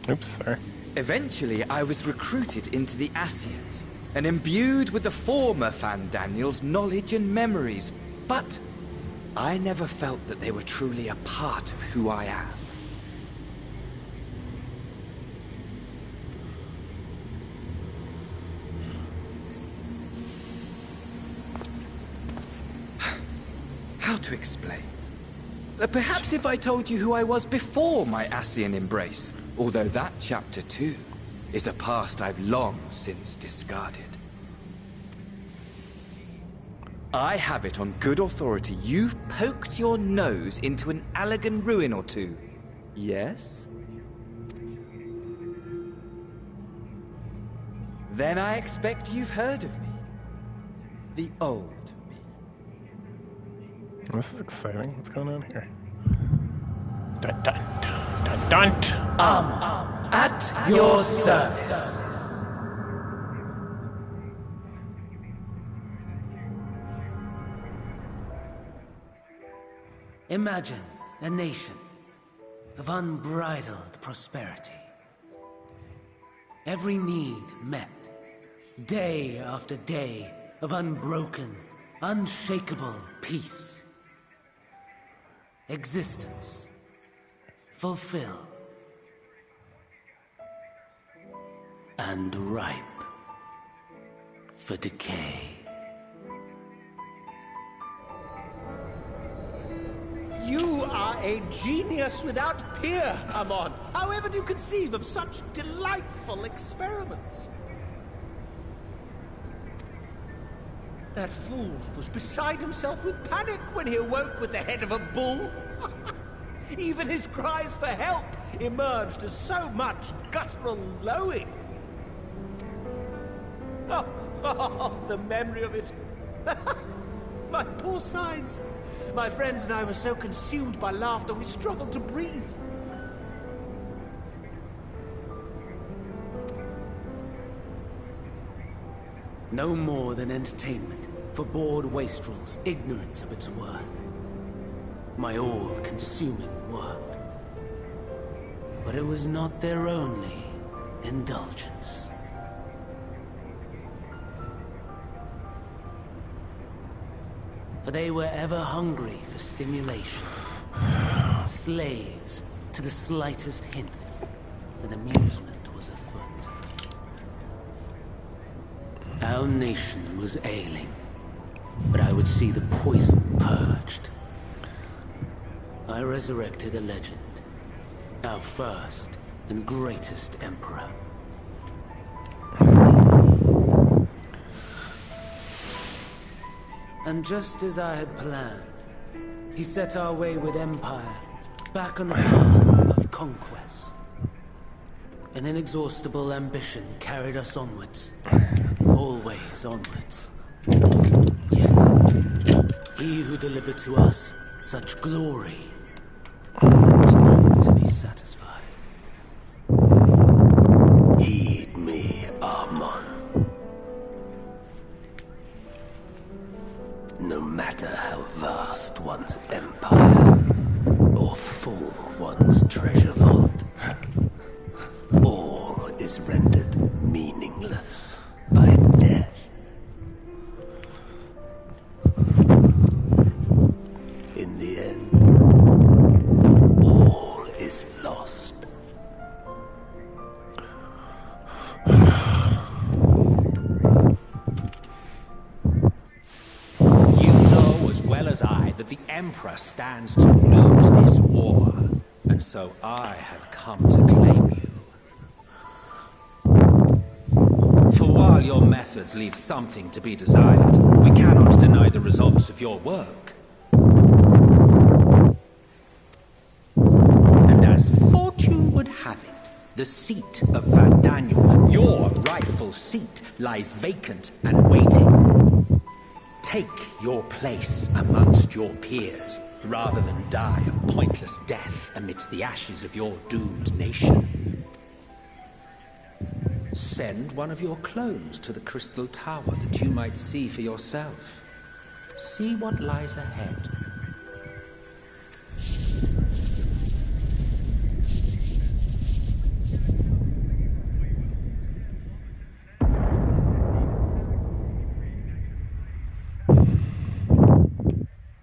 S1: Oops, sorry.
S11: Eventually, I was recruited into the Ascians, and imbued with the former Van Daniel's knowledge and memories. But I never felt that they were truly a part of who I am. How to explain? Perhaps if I told you who I was before my Ascian embrace, although that chapter too is a past I've long since discarded. I have it on good authority you've poked your nose into an Allegan ruin or two. Yes? Then I expect you've heard of me. The old me.
S1: This is exciting. What's going on here? Dun dun dun dun dun.
S12: At your service. Imagine a nation of unbridled prosperity. Every need met, day after day of unbroken, unshakable peace. Existence fulfilled and ripe for decay.
S13: You are a genius without peer, Amon. However do you conceive of such delightful experiments? That fool was beside himself with panic when he awoke with the head of a bull. Even his cries for help emerged as so much guttural lowing. Oh, the memory of it. My poor sides. My friends and I were so consumed by laughter we struggled to breathe.
S12: No more than entertainment for bored wastrels ignorant of its worth. My all-consuming work. But it was not their only indulgence. for they were ever hungry for stimulation. Slaves to the slightest hint that amusement was afoot. Our nation was ailing, but I would see the poison purged. I resurrected a legend, our first and greatest emperor. And just as I had planned, he set our wayward empire back on the path of conquest. An inexhaustible ambition carried us onwards, always onwards. Yet, he who delivered to us such glory was not to be satisfied.
S5: Heed me, Armon. No matter how vast one's empire, or full one's treasure vault, all is rendered meaningless by death. In the end, all is lost.
S13: You know as well as I that the Emperor stands to lose this war, and so I have come to claim you. For while your methods leave something to be desired, we cannot deny the results of your work. And as fortune would have it, the seat of Van Daniel, your rightful seat, lies vacant and waiting. Take your place amongst your peers, rather than die a pointless death amidst the ashes of your doomed nation. Send one of your clones to the Crystal Tower that you might see for yourself. See what lies ahead.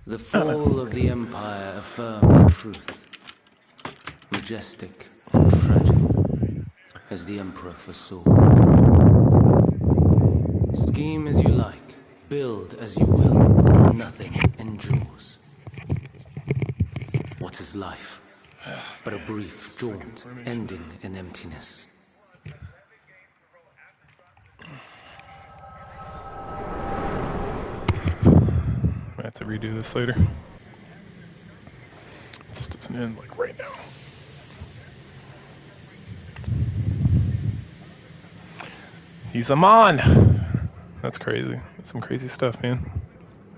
S12: The fall of the Empire affirmed truth, majestic and tragic, as the Emperor foresaw. Scheme as you like, build as you will, nothing endures. What is life but a brief jaunt ending in emptiness?
S1: I have to redo this later. This doesn't end like right now. He's a mon. That's crazy. That's some crazy stuff, man.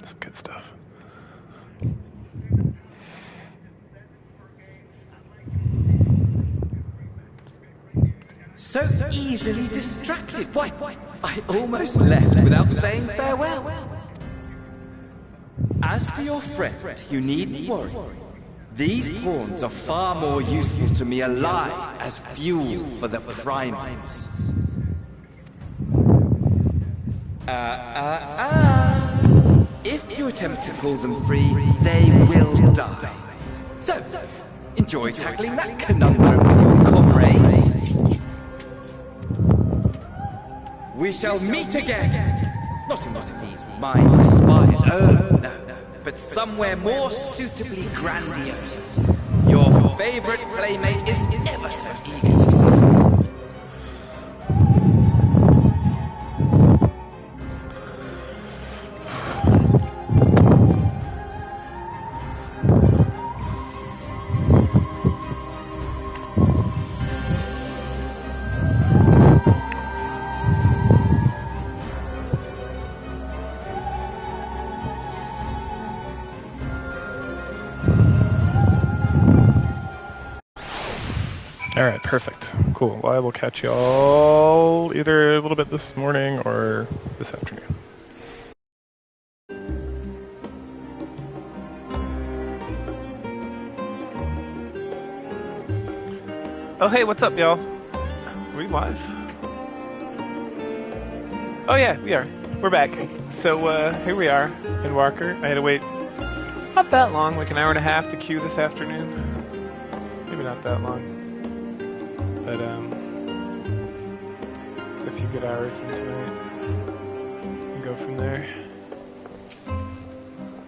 S1: Some good stuff.
S11: So easily distracted. Why, I almost left without saying farewell. As for your friend, you needn't worry. These pawns are far more useful to me alive as fuel for the primals. If you attempt to pull them free, they will die. So, enjoy tackling that conundrum with your comrades. We shall meet again! Not in one of these mine spires, oh no, but somewhere more suitably grandiose. Your favorite playmate is ever so eager to see.
S1: Alright, perfect. Cool. Well, I will catch y'all either a little bit this morning or this afternoon. Oh, hey, what's up, y'all? Are we live? Oh, yeah, we are. We're back. So, here we are, Endwalker. I had to wait not that long, like an hour and a half to queue this afternoon. Maybe not that long. But, a few good hours in tonight. And go from there.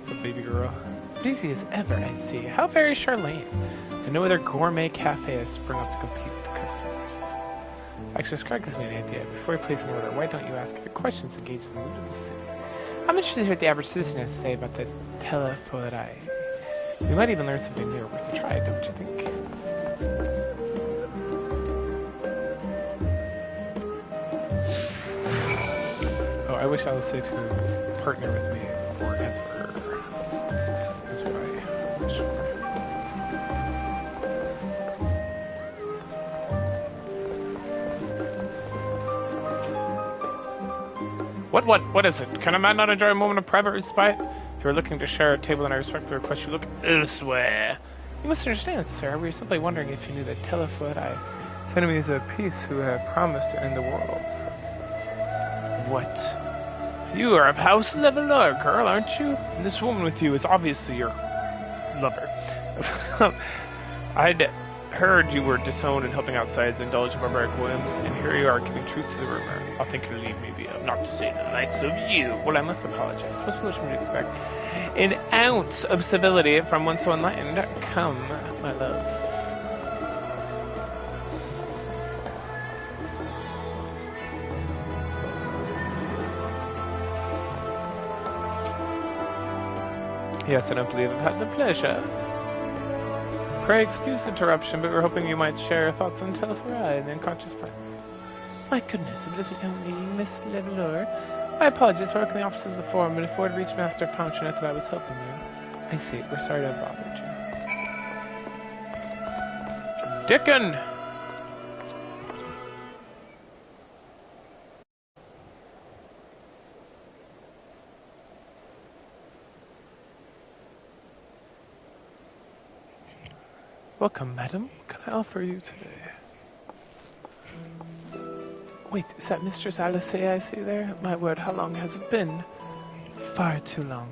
S1: It's a baby girl. As busy as ever, I see. How very Charlene. And no other gourmet cafe has sprung up to compete with the customers. Actually, Scrag gives me an idea. Before I place an order, why don't you ask if your questions engage the mood of the city? I'm interested to hear what the average citizen has to say about the telephori. We might even learn something new or worth a try, don't you think? Oh, I wish I was say to partner with me forever. That's what I wish for. What is it? Can a man not enjoy a moment of private respite? If you're looking to share a table and I respect the request, you look elsewhere. You must understand, sir. We were simply wondering if you knew that Telefori, enemies of peace who have promised to end the world. What? You are of House Leveler, girl, aren't you? And this woman with you is obviously your lover. I'd heard you were disowned and helping outsides indulge in barbaric whims, and here you are giving truth to the rumor. I'll think you leave me be up, not to say the likes of you. Well, I must apologize. What's foolish me to expect an ounce of civility from one so enlightened? Come, my love. Yes, I don't believe I've had the pleasure. Pray excuse the interruption, but we're hoping you might share your thoughts on Telefori and the unconscious plants. My goodness, if it isn't only Miss Leveler. My apologies for working the offices of the forum, but if word reached Master Fountainette that I was helping you. I see, we're sorry to have bothered you. Dickon! Welcome, madam. What can I offer you today? Wait, is that Mistress Alice I see there? My word, how long has it been? Far too long.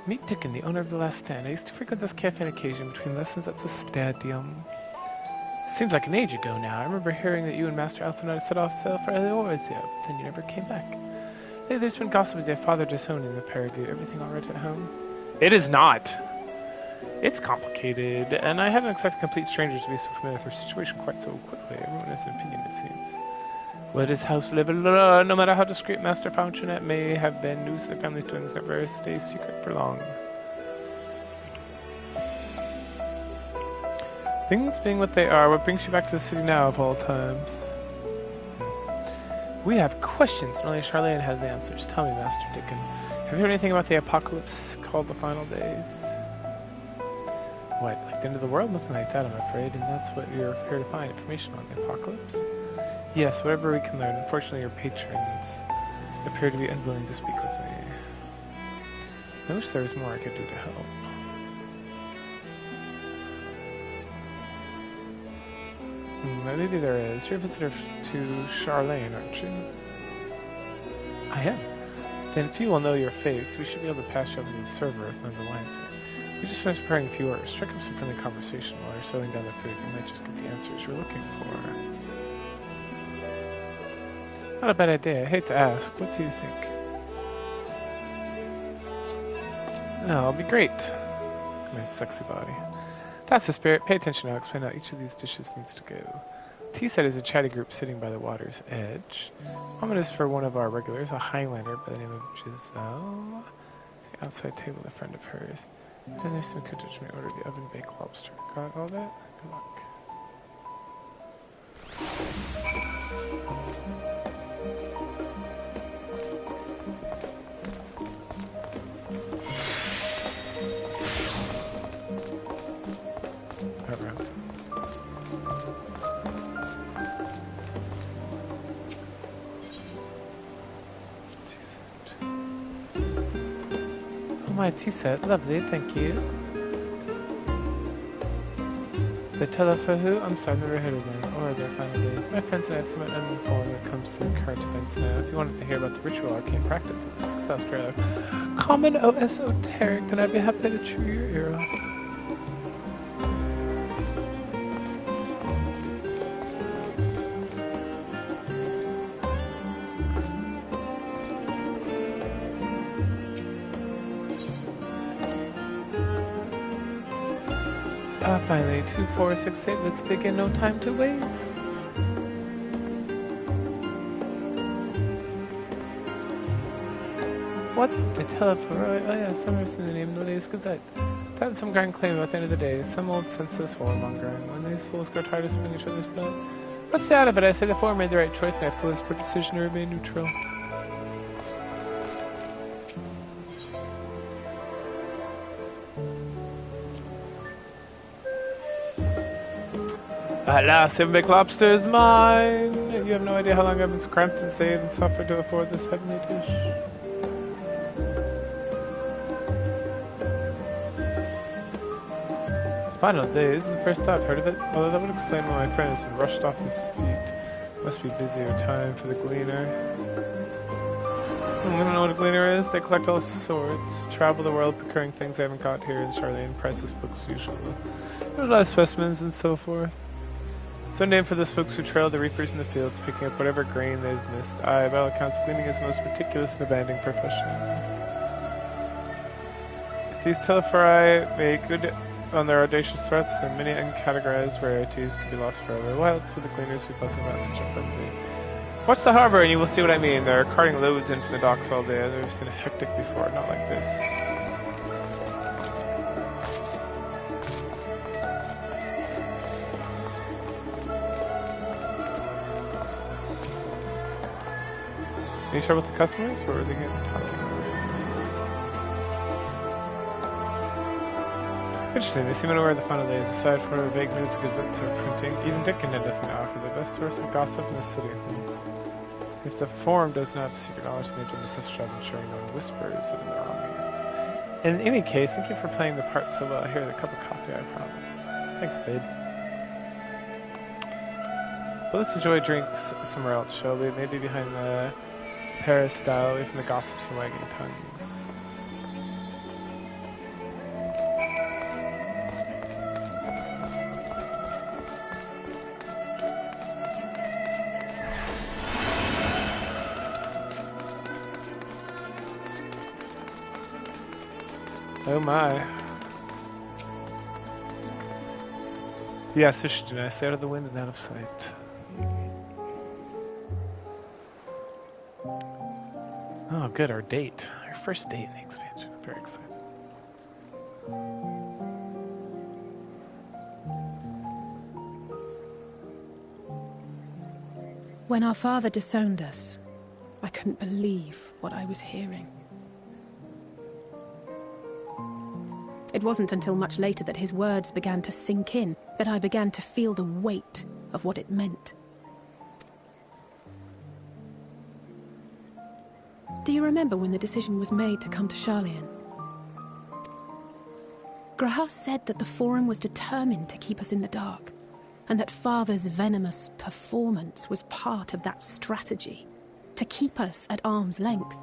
S1: Meet Dickon, the owner of the Last Stand. I used to frequent this cafe on occasion between lessons at the stadium. Seems like an age ago now. I remember hearing that you and Master Alphonse set off sail for Eorzea, but then you never came back. Hey, there's been gossip with your father disowning the pair of you. Everything all right at home? It is not. It's complicated, and I haven't expected complete strangers to be so familiar with their situation quite so quickly. Everyone has an opinion, it seems. What is House Leveler? No matter how discreet Master Fountainette may have been, news of the family's doings never stays secret for long. Things being what they are, what brings you back to the city now of all times? We have questions, and only Charlene has the answers. Tell me, Master Dickon, have you heard anything about the apocalypse called the Final Days? What, like the end of the world? Nothing like that, I'm afraid, and that's what you're here to find information on, the apocalypse? Yes, whatever we can learn. Unfortunately, your patrons appear to be unwilling to speak with me. I wish there was more I could do to help. Maybe there is. You're a visitor to Charlene, aren't you? I am. Then if you will know your face, we should be able to pass you over to the server with none the wiser. We just finished preparing a few orders. Strike up some friendly conversation while you're settling down the food. You might just get the answers you're looking for. Not a bad idea. I hate to ask. What do you think? Oh, it'll be great. Nice sexy body. That's the spirit. Pay attention now. I'll explain how each of these dishes needs to go. Tea set is a chatty group sitting by the water's edge. Moment is for one of our regulars, a Highlander by the name of Giselle. The outside table, a friend of hers. And there's some cootage may order the oven baked lobster. Got all that? Good luck. My tea set, lovely, thank you. The telephone, I'm sorry, I've never heard of them, or their final days. My friends and I have somewhat uninformed when it comes to current events to know. If you wanted to hear about the ritual arcane practice of the success trailer, common or esoteric, then I'd be happy to chew your ear off. Finally, 2, 4, 6, 8. Let's dig in, no time to waste. What the telephone? Oh yeah, somewhere's in the name of the latest gazette. That's some grand claim about the end of the day. Some old senseless warmongering. When these fools grow tired of spilling each other's blood. What's the out of it? I say the four made the right choice, and I have full expert decision to remain neutral. At last, the big lobster is mine! You have no idea how long I've been cramped and saved and suffered to afford this heavenly dish. Final day. This is the first I've heard of it, although that would explain why my friend has been rushed off his feet. Must be busier time for the gleaner. I don't know what a gleaner is. They collect all sorts, travel the world procuring things they haven't got here in Charlene, priceless books usually. There's a lot of specimens and so forth. Some name for those folks who trail the reapers in the fields, picking up whatever grain they've missed. By all accounts, gleaning is the most meticulous and abandoned profession. If these Telefari make good on their audacious threats, then many uncategorized rarities could be lost forever. Why else would the gleaners be buzzing about such a frenzy? Watch the harbor and you will see what I mean. They're carting loads in from the docks all day. I've never seen a hectic before, not like this. Any trouble with the customers, or are they getting talking? Interesting, they seem unaware of the final days. Aside from whatever vague news gazettes are printing, even Dickon had nothing to offer, the best source of gossip in the city. If the forum does not have secret knowledge, then they're doing the press job ensuring no one whispers in their own meetings. In any case, thank you for playing the part so well. Here, the cup of coffee I promised. Thanks, babe. Well, let's enjoy drinks somewhere else, shall we? Maybe behind the peristyle, away from the gossips and wagging tongues. Oh my. Yes, this should do nice. Stay out of the wind and out of sight. Oh, good, our date. Our first date in the expansion. I'm very excited.
S14: When our father disowned us, I couldn't believe what I was hearing. It wasn't until much later that his words began to sink in, that I began to feel the weight of what it meant. Do you remember when the decision was made to come to Charlene? Graham said that the Forum was determined to keep us in the dark, and that Father's venomous performance was part of that strategy, to keep us at arm's length.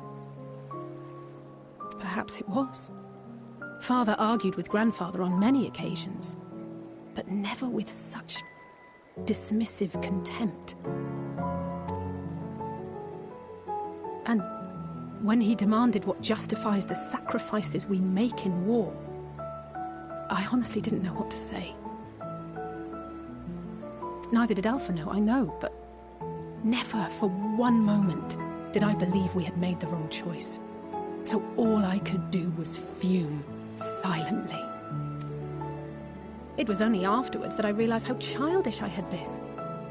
S14: Perhaps it was. Father argued with Grandfather on many occasions, but never with such dismissive contempt. And when he demanded what justifies the sacrifices we make in war, I honestly didn't know what to say. Neither did Alpha know, I know, but never for one moment did I believe we had made the wrong choice. So all I could do was fume silently. It was only afterwards that I realized how childish I had been,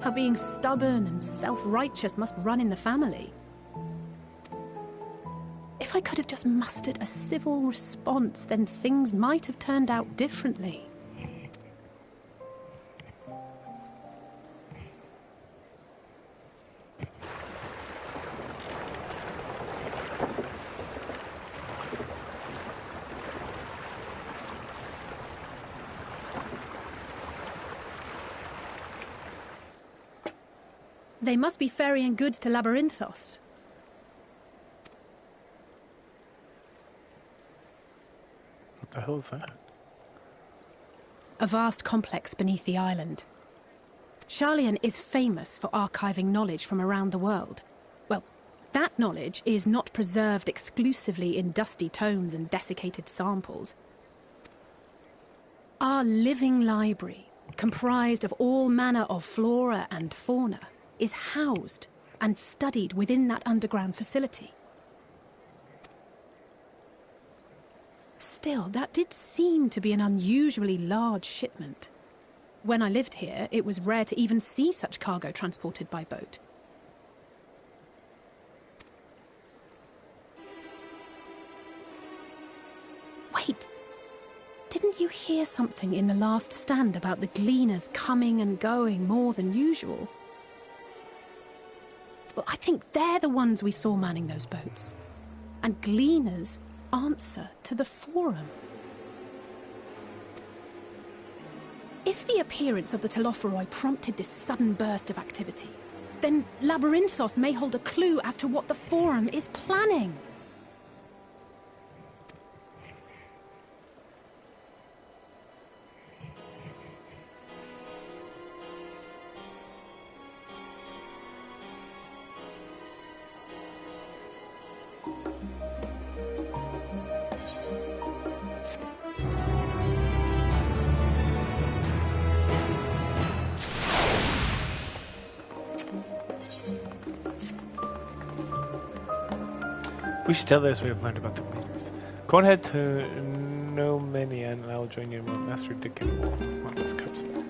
S14: how being stubborn and self-righteous must run in the family. If I could have just mustered a civil response, then things might have turned out differently. They must be ferrying goods to Labyrinthos.
S1: What the hell is that?
S14: A vast complex beneath the island. Sharlayan is famous for archiving knowledge from around the world. Well, that knowledge is not preserved exclusively in dusty tomes and desiccated samples. Our living library, comprised of all manner of flora and fauna, is housed and studied within that underground facility. Still, that did seem to be an unusually large shipment. When I lived here, it was rare to even see such cargo transported by boat. Wait! Didn't you hear something in the last stand about the gleaners coming and going more than usual? Well, I think they're the ones we saw manning those boats. And gleaners answer to the Forum. If the appearance of the Telophoroi prompted this sudden burst of activity, then Labyrinthos may hold a clue as to what the Forum is planning.
S1: We should tell this we have learned about the gleaners. Go ahead to Nomania and I'll join you in Master Dick and Wolf on this cups back.